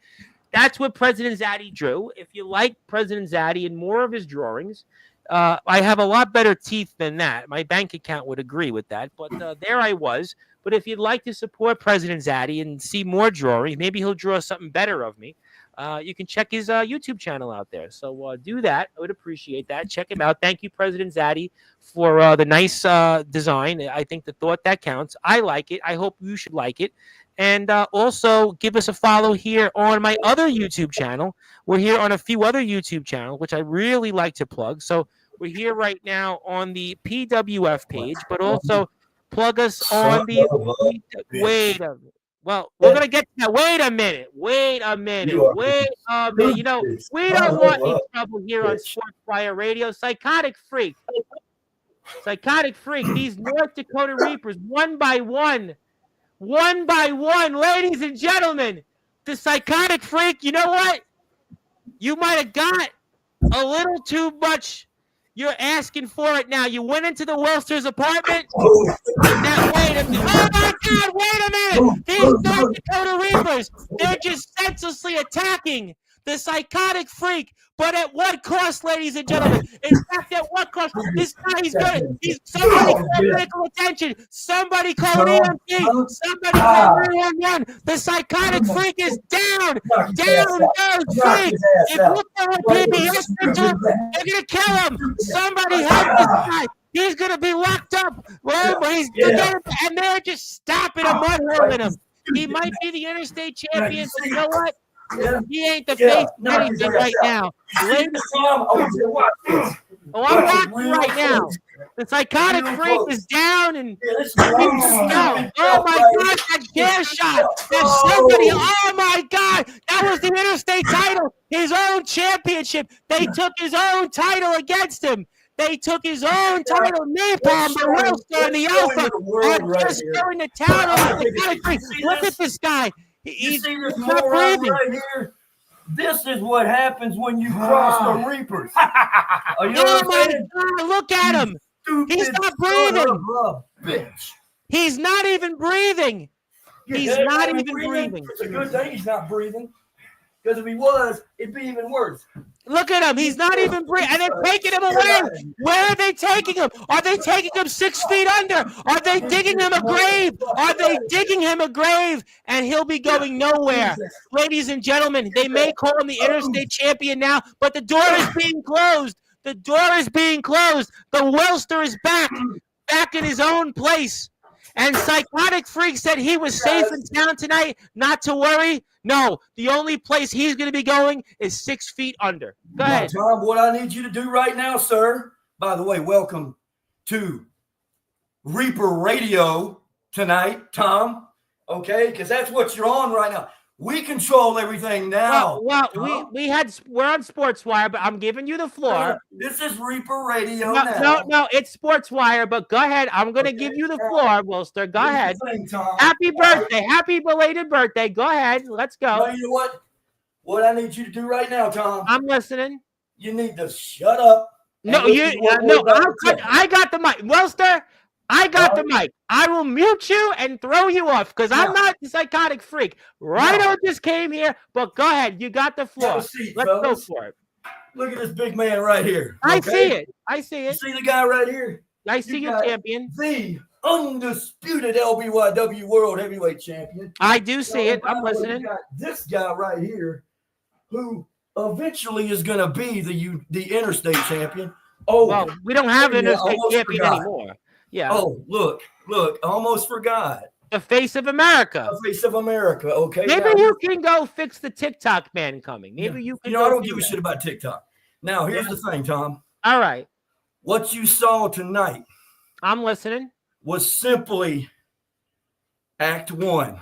that's what President Zaddy drew. If you like President Zaddy and more of his drawings, I have a lot better teeth than that. My bank account would agree with that, but there I was. But if you'd like to support President Zaddy and see more drawings, maybe he'll draw something better of me. You can check his YouTube channel out there. So do that. I would appreciate that. Check him out. Thank you, President Zaddy, for the nice design. I think the thought that counts. I like it. I hope you should like it. And also give us a follow here on my other YouTube channel. We're here on a few other YouTube channels, which I really like to plug. So we're here right now on the PWF page, but also plug us on the Well, we're going to get to that. Wait a minute. We don't want any trouble here on Sportswire Radio. Psychotic Freak. These North Dakota Reapers, one by one, ladies and gentlemen, the Psychotic Freak, you know what? You might have got a little too much. You're asking for it now. You went into the Wilster's apartment. Now, wait a minute. Oh, my God, wait a minute. These North Dakota Reapers, they're just senselessly attacking The Psychotic Freak. But at what cost, ladies and gentlemen? In fact, at what cost? This guy, he's somebody call medical attention. Somebody call an EMT. Somebody call 911. The Psychotic Freak is down. Down goes Freak. If you call PBS, they're going to kill him. Somebody help this guy. He's going to be locked up. Well, he's and they're just stopping him, mudhurling him. He might be the interstate champion, but you know what? He ain't the face of anything right now. I'm watching right now. The Psychotic Freak is down and oh my God, that gas shot. There's somebody. Oh my God, that was the interstate title, his own championship. They took his own title against him. They took his own title, Napalm, the Wilster, and the Alpha, and just going to town on the Psychotic Freak. Look at this guy. He's not breathing. Right here. This is what happens when you cross the Reapers. Oh my God, look at him. He's not breathing. He's not even breathing. He's not even breathing. It's a good thing he's not breathing. Because if he was, it'd be even worse. Look at him. He's not even breathing. And they're taking him away. Where are they taking him? Are they taking him 6 feet under? Are they digging him a grave? Are they digging him a grave? And he'll be going nowhere. Ladies and gentlemen, they may call him the interstate champion now, but the door is being closed. The door is being closed. The Wilster is back in his own place. And Psychotic Freak said he was safe in town tonight, not to worry. No, the only place he's going to be going is 6 feet under. Go ahead. Tom, what I need you to do right now, sir, by the way, welcome to Reaper Radio tonight, Tom, okay? Because that's what you're on right now. We control everything now. We're on Sportswire, but I'm giving you the floor. This is Reaper Radio now. No, it's Sportswire, but go ahead. I'm going to give you the floor, Wilster. Go ahead. Happy birthday. Happy belated birthday. Go ahead. Let's go. Well, you know what? What I need you to do right now, Tom. I'm listening. You need to shut up. I got the mic. Wilster, I got the mic. I will mute you and throw you off because I'm not the Psychotic Freak. Rhino just came here, but go ahead. You got the floor. Let's go for it. Look at this big man right here. I see it. You see the guy right here? I see your champion. The undisputed LBYW World Heavyweight Champion. I do see it. I'm listening. This guy right here who eventually is going to be the interstate champion. Oh, well, we don't have an interstate champion anymore. Yeah. Oh, look, almost forgot. The face of America. The face of America, okay. Maybe you can go fix the TikTok man coming. Maybe you can. I don't give a shit about TikTok. Now, here's the thing, Tom. All right. What you saw tonight. I'm listening. Was simply Act 1.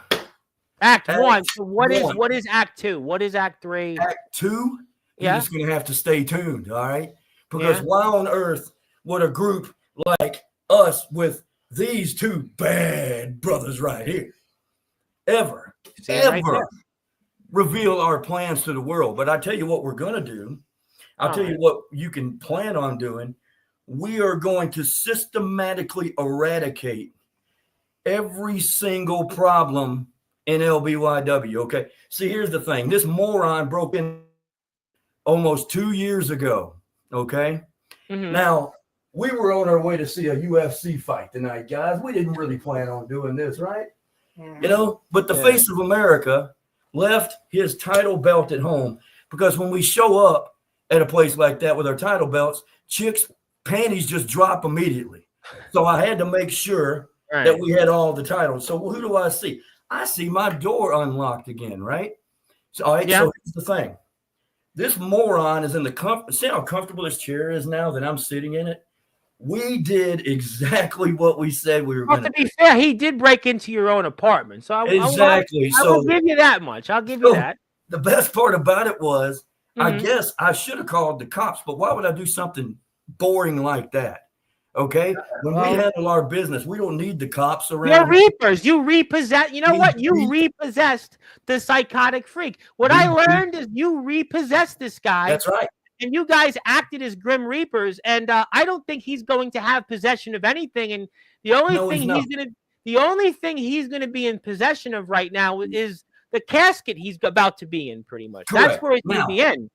Act 1. So what is Act 2? What is Act 3? Act 2? You're just going to have to stay tuned, all right? Because why on earth would a group like us with these two bad brothers right here ever reveal our plans to the world? But I tell you what we're going to do. I'll tell you what you can plan on doing. We are going to systematically eradicate every single problem in LBYW, okay? See, here's the thing. This moron broke in almost 2 years ago, okay? Mm-hmm. Now, we were on our way to see a UFC fight tonight, guys. We didn't really plan on doing this, right? Mm-hmm. You know, but the face of America left his title belt at home because when we show up at a place like that with our title belts, chicks' panties just drop immediately. So I had to make sure that we had all the titles. So who do I see? I see my door unlocked again, right? So, so here's the thing. This moron is in the see how comfortable this chair is now that I'm sitting in it? We did exactly what we said we were going to do. To be fair, he did break into your own apartment. So I will give you that much. I'll give you that. The best part about it was, I guess I should have called the cops, but why would I do something boring like that? Okay, when we handle our business, we don't need the cops around. You're Reapers. You repossess. You know what? You repossessed the Psychotic Freak. What I learned is you repossessed this guy. That's right. And you guys acted as Grim Reapers, and I don't think he's going to have possession of anything. And the only thing he's going to be in possession of right now is the casket he's about to be in, pretty much. Correct. That's where he's going to be in.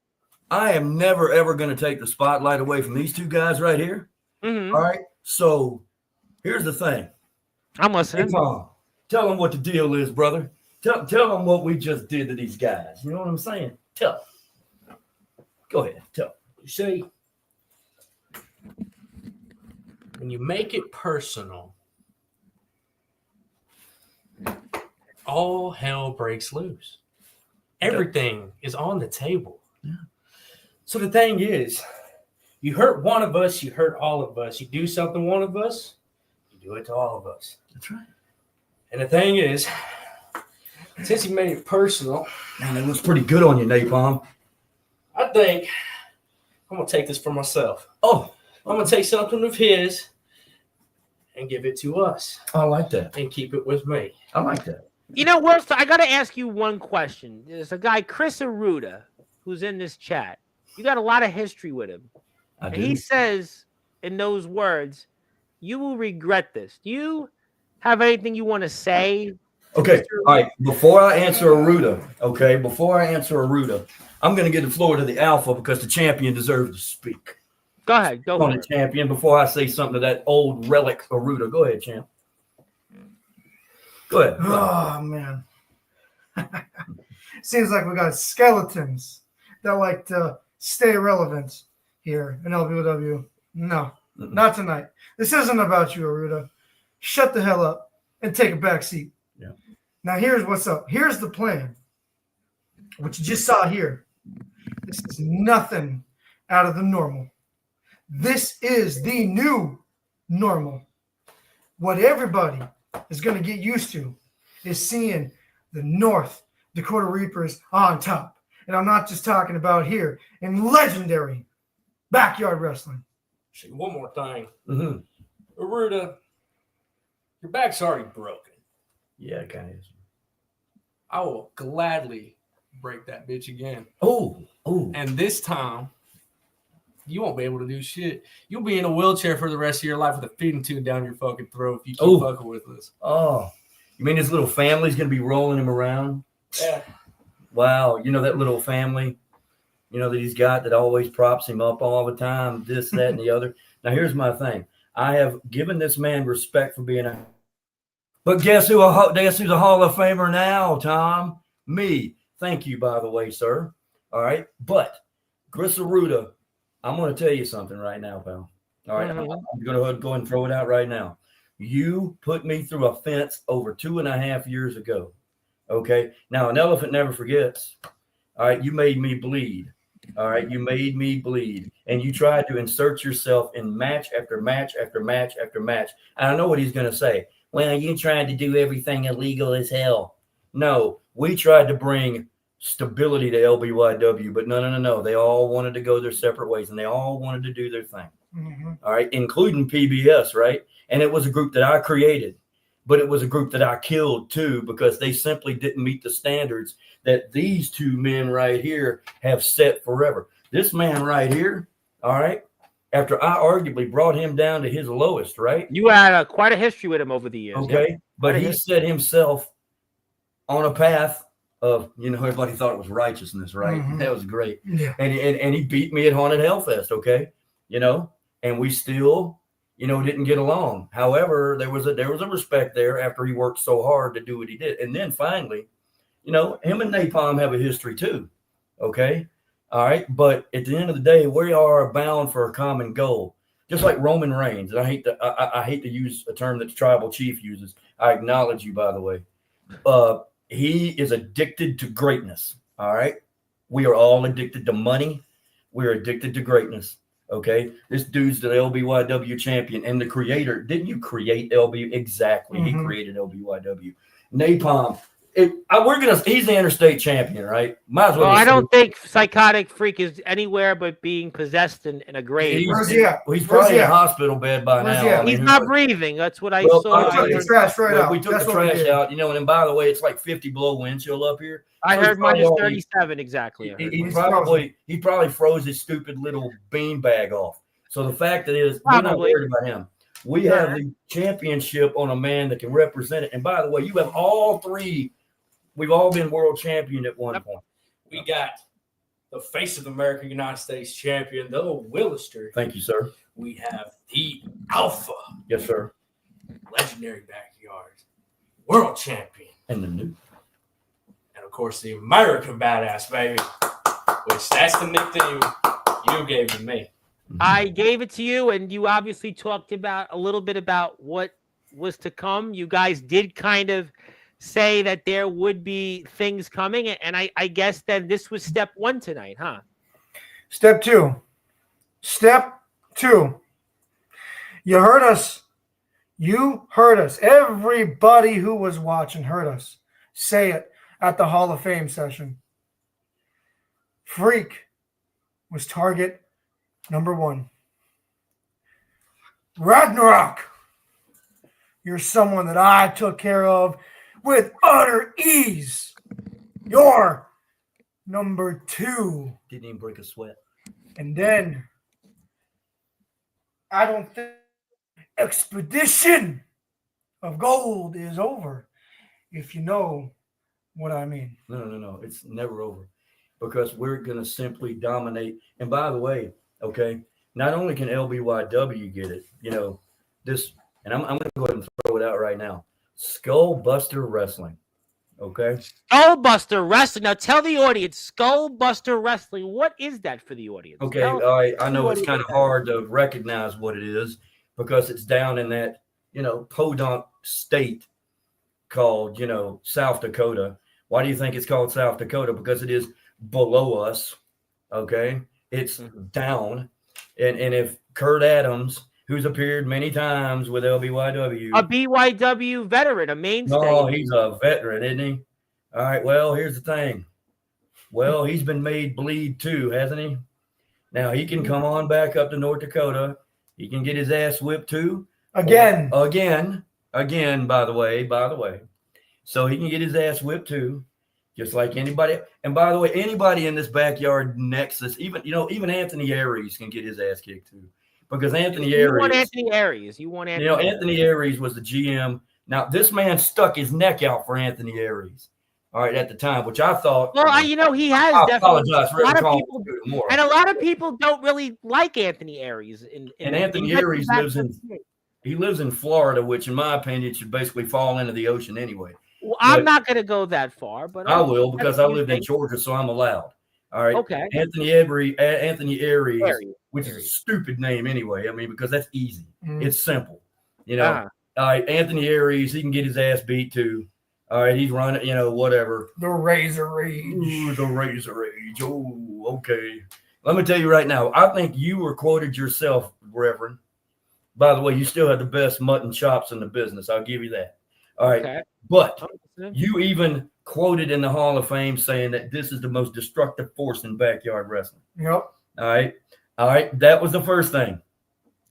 I am never, ever going to take the spotlight away from these two guys right here. Mm-hmm. All right. So here's the thing. I'm listening. Hey, Tom, tell them what the deal is, brother. Tell them what we just did to these guys. You know what I'm saying? Tell them. Go ahead. Tell them. You see, when you make it personal, all hell breaks loose. Everything is on the table. Yeah. So the thing is, you hurt one of us, you hurt all of us. You do something to one of us, you do it to all of us. That's right. And the thing is, since you made it personal, Man, that looks pretty good on you, Napalm. I think I'm going to take this for myself. Oh, I'm going to take something of his and give it to us I like that. and keep it with me. I like that. You know, Worst, I got to ask you one question. There's a guy, Chris Aruda, who's in this chat. You got a lot of history with him. I do. And he says in those words, you will regret this. Do you have anything you want to say? Okay. All right. Before I answer Aruda, I'm going to give the floor to the alpha because the champion deserves to speak. Go ahead. Go On for the it. champion before I say something to that old relic Aruda. Go ahead, champ. Go ahead. Oh man. Seems like we got skeletons that like to stay relevant here in LBOW. No, not tonight. This isn't about you, Aruda. Shut the hell up and take a back seat. Yeah. Now here's what's up. Here's the plan. What you just saw here. This is nothing out of the normal. This is the new normal. What everybody is going to get used to is seeing the North Dakota Reapers on top. And I'm not just talking about here in legendary backyard wrestling. See, one more thing. Mm-hmm. Aruda, your back's already broken. Yeah, it kind of is. I will gladly break that bitch again. Oh. And this time, you won't be able to do shit. You'll be in a wheelchair for the rest of your life with a feeding tube down your fucking throat if you keep fucking with us. Oh. You mean his little family's going to be rolling him around? Yeah. Wow. You know that little family, that he's got that always props him up all the time, this, that, and the other. Now, here's my thing. I have given this man respect for being a... But guess who's a Hall of Famer now, Tom? Me. Thank you, by the way, sir. All right. But Chris Aruda, I'm going to tell you something right now, pal. All right. I'm going to go ahead and throw it out right now. You put me through a fence over 2.5 years ago. Okay. Now, an elephant never forgets. All right. You made me bleed. All right. You made me bleed. And you tried to insert yourself in match after match after match after match. And I know what he's going to say. Well, you tried to do everything illegal as hell. No, we tried to bring stability to LBYW, but no. They all wanted to go their separate ways, and they all wanted to do their thing. Mm-hmm. All right, including PBS, right? And it was a group that I created, but it was a group that I killed too because they simply didn't meet the standards that these two men right here have set forever. This man right here, all right, after I arguably brought him down to his lowest, right? You had quite a history with him over the years. Okay, yeah. But he set himself on a path of, everybody thought it was righteousness, right? Mm-hmm. That was great. Yeah. And he beat me at Haunted Hellfest, okay? And we still, didn't get along. However, there was a respect there after he worked so hard to do what he did. And then finally, him and Napalm have a history too, okay? All right, but at the end of the day, we are bound for a common goal. Just like Roman Reigns, and I hate to use a term that the tribal chief uses. I acknowledge you, by the way. He is addicted to greatness. All right, we are all addicted to money. We're addicted to greatness. Okay, this dude's the LBYW champion and the creator. Didn't you create LB? Exactly, mm-hmm. He created LBYW. Napalm. He's the interstate champion, right? Might as well. I don't think Psychotic Freak is anywhere but being possessed in a grave. He's probably in a hospital bed by now. He's not breathing. That's what I saw. We took the trash out. We took the trash out, and by the way, it's like 50 below wind chill up here. I heard minus 37 exactly. He probably froze his stupid little bean bag off. So the fact that is, we're not worried about him. We have the championship on a man that can represent it. And by the way, you have all three We've all been world champion at one point. We got the face of America, United States champion, the Willister. Thank you, sir. We have the Alpha. Yes, sir. Legendary backyard world champion. And the new. And of course, the American badass, baby. Which that's the nickname you gave to me. I gave it to you, and you obviously talked about a little bit about what was to come. You guys did kind of say that there would be things coming, and I guess then this was step one tonight, huh? Step two. You heard us. Everybody who was watching heard us say it at the Hall of Fame session. Freak was target number one. Ragnarok, you're someone that I took care of with utter ease. You're number two. Didn't even break a sweat. And then, I don't think expedition of gold is over, if you know what I mean. No. It's never over because we're going to simply dominate. And by the way, okay, not only can LBYW get it, this, and I'm going to go ahead and throw it out right now. Skullbuster Wrestling. Okay. Skullbuster Wrestling. Now tell the audience, Skullbuster Wrestling. What is that for the audience? Okay. All right. I know it's kind of hard to recognize what it is because it's down in that, podunk state called, South Dakota. Why do you think it's called South Dakota? Because it is below us. Okay. It's down. And if Kurt Adams, who's appeared many times with LBYW. A BYW veteran, a mainstay. No, he's a veteran, isn't he? All right, well, here's the thing. Well, he's been made bleed too, hasn't he? Now, he can come on back up to North Dakota. He can get his ass whipped too. Again, by the way. So he can get his ass whipped too, just like anybody. And by the way, anybody in this backyard nexus, even Anthony Aries can get his ass kicked too. Because Anthony Aries. You want Anthony Aries. Anthony Aries was the GM. Now, this man stuck his neck out for Anthony Aries. All right, at the time, which I thought. Well, he has I definitely. apologize for ever calling him more. And a lot of people don't really like Anthony Aries. And Anthony Aries lives in Florida, which, in my opinion, should basically fall into the ocean anyway. Well, I'm not going to go that far, but I will because I lived in Georgia, so I'm allowed. All right. Okay. Anthony Aries, which is a stupid name anyway. I mean, because that's easy. It's simple. All right. Anthony Aries, he can get his ass beat too. All right. He's running, whatever. The Razor Age. Ooh, the Razor Age. Oh, okay. Let me tell you right now. I think you were quoted yourself, Reverend. By the way, you still have the best mutton chops in the business. I'll give you that. All right. Okay. But you even quoted in the Hall of Fame saying that this is the most destructive force in backyard wrestling. Yep. All right. That was the first thing.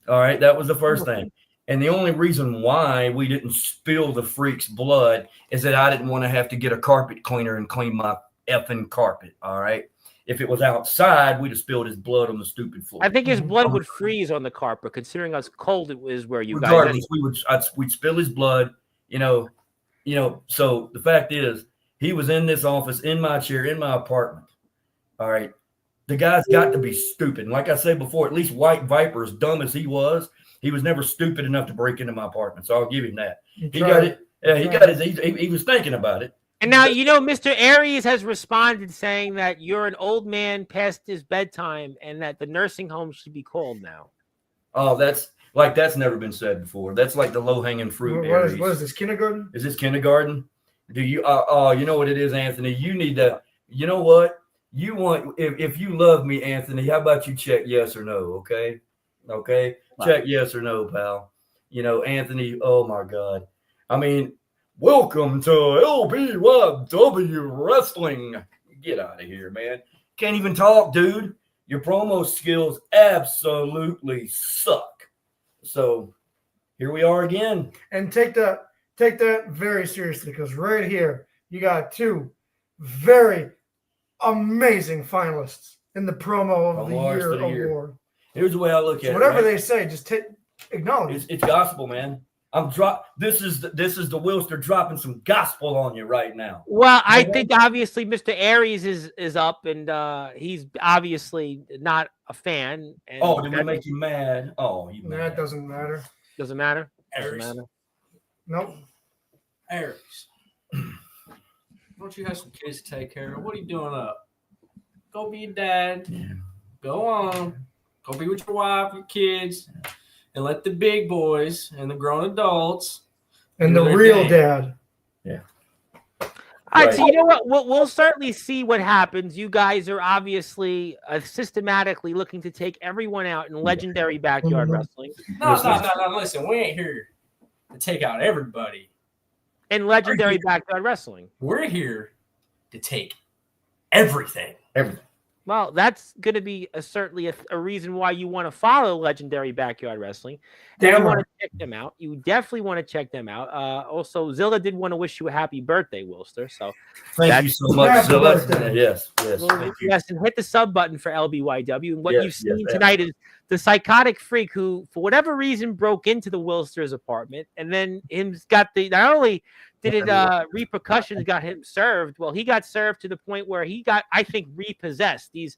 All right. That was the first thing. And the only reason why we didn't spill the freak's blood is that I didn't want to have to get a carpet cleaner and clean my effing carpet. All right. If it was outside, we'd have spilled his blood on the stupid floor. I think his blood would freeze on the carpet, considering how cold it is where you Regardless, guys. We'd spill his blood, So the fact is, he was in this office, in my chair, in my apartment. All right. The guy's got to be stupid. And like I said before, at least White Viper, as dumb as he was never stupid enough to break into my apartment. So I'll give him that. He got it. Yeah, he was thinking about it. And now, Mr. Aries has responded saying that you're an old man past his bedtime and that the nursing home should be called now. Oh, that's never been said before. That's like the low-hanging fruit. What is this, kindergarten? Is this kindergarten? Do you, you know what it is, Anthony? You need to, you know what? You want, if you love me, Anthony, how about you check yes or no, okay? Okay? Wow. Check yes or no, pal. Anthony, oh my God. I mean, welcome to LBYW Wrestling. Get out of here, man. Can't even talk, dude. Your promo skills absolutely suck. So here we are again. And take that very seriously, because right here you got two very amazing finalists in the promo of the year award. Here's the way I look at it. Whatever they say, just acknowledge it. It's gospel, man. This is the Wilster dropping some gospel on you right now. Well, I think obviously Mr. Aries is up, and he's obviously not a fan. And did we make you mad? Oh, you mad? That doesn't matter. Doesn't matter. Aries. Doesn't matter. Nope. Aries. Don't you have some kids to take care of? What are you doing up? Go be a dad. Yeah. Go on. Go be with your wife, your kids, and let the big boys and the grown adults And do the their real thing. dad. All right, so you know what? We'll certainly see what happens. You guys are obviously systematically looking to take everyone out in legendary backyard wrestling. No. Listen, we ain't here to take out everybody. In legendary backyard wrestling. We're here to take everything. Everything. Well, that's going to be certainly a reason why you want to follow legendary backyard wrestling. And Damn you want right. to check them out. You definitely want to check them out. Also, Zilla did want to wish you a happy birthday, Wilster. So Thank you so much, Happy Zilla. birthday. Yes. yes, and hit the sub button for LBYW. And what Yes, you've seen yes, tonight is the psychotic freak who, for whatever reason, broke into the Wilster's apartment, and then him's got the not only did it repercussions got him served. Well, he got served to the point where he got, I think, repossessed. These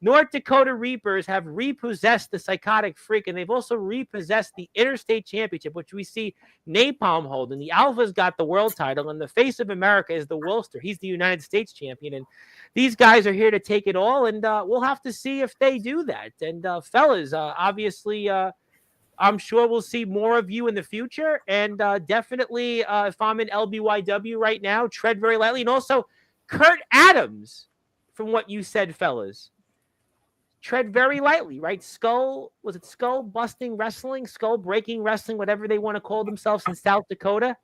North Dakota Reapers have repossessed the psychotic freak, and they've also repossessed the Interstate Championship, which we see Napalm holding. The Alpha's got the world title, and the face of America is the Wilster. He's the United States champion, and these guys are here to take it all, and we'll have to see if they do that. And fellas, obviously, I'm sure we'll see more of you in the future, and definitely, if I'm in LBYW right now, tread very lightly. And also, Kurt Adams, from what you said, fellas, tread very lightly, right? Skull busting wrestling, skull breaking wrestling, whatever they want to call themselves in South Dakota.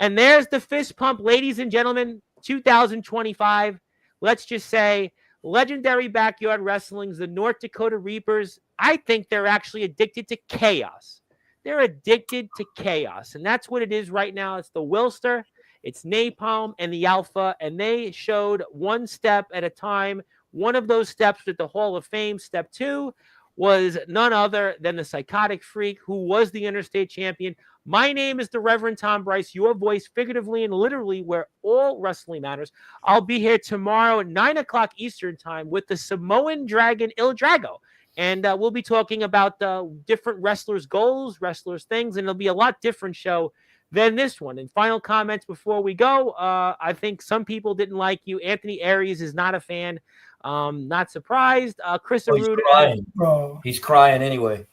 And there's the fist pump, ladies and gentlemen, 2025. Let's just say legendary backyard wrestling's the North Dakota Reapers. I think they're actually addicted to chaos. They're addicted to chaos. And that's what it is right now. It's the Wilster, it's Napalm, and the Alpha. And they showed one step at a time. One of those steps with the Hall of Fame, step 2, was none other than the psychotic freak who was the interstate champion. My name is the Reverend Tom Bryce, your voice figuratively and literally where all wrestling matters. I'll be here tomorrow at 9 o'clock Eastern time with the Samoan Dragon Il Drago. And we'll be talking about different wrestlers' goals, wrestlers' things, and it'll be a lot different show than this one. And final comments before we go. I think some people didn't like you. Anthony Aries is not a fan. Not surprised. Chris Aruda. He's crying anyway.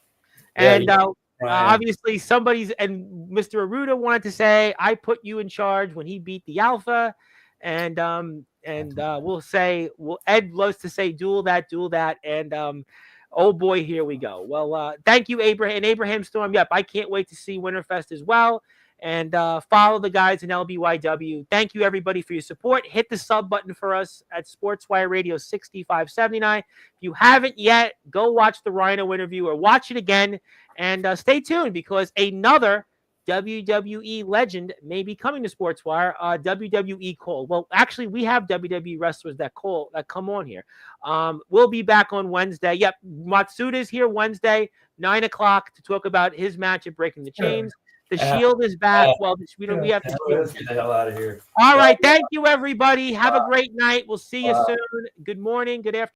And obviously somebody's, and Mr. Aruda wanted to say, I put you in charge when he beat the Alpha. And we'll say, Ed loves to say, duel that. And oh boy, here we go. Well, thank you, Abraham. And Abraham Storm. Yep, I can't wait to see Winterfest as well. And follow the guys in LBYW. Thank you, everybody, for your support. Hit the sub button for us at Sportswire Radio 6579. If you haven't yet, go watch the Rhino interview or watch it again. And stay tuned because another WWE legend may be coming to Sportswire. WWE Cole. Well, actually, we have WWE wrestlers that come on here. We'll be back on Wednesday. Yep, Matsuda's here Wednesday, 9 o'clock to talk about his match at Breaking the Chains. The Shield is back. Well, we have to. Let's get the hell out of here. All right. Thank you, everybody. Have a great night. We'll see you soon. Good morning. Good afternoon.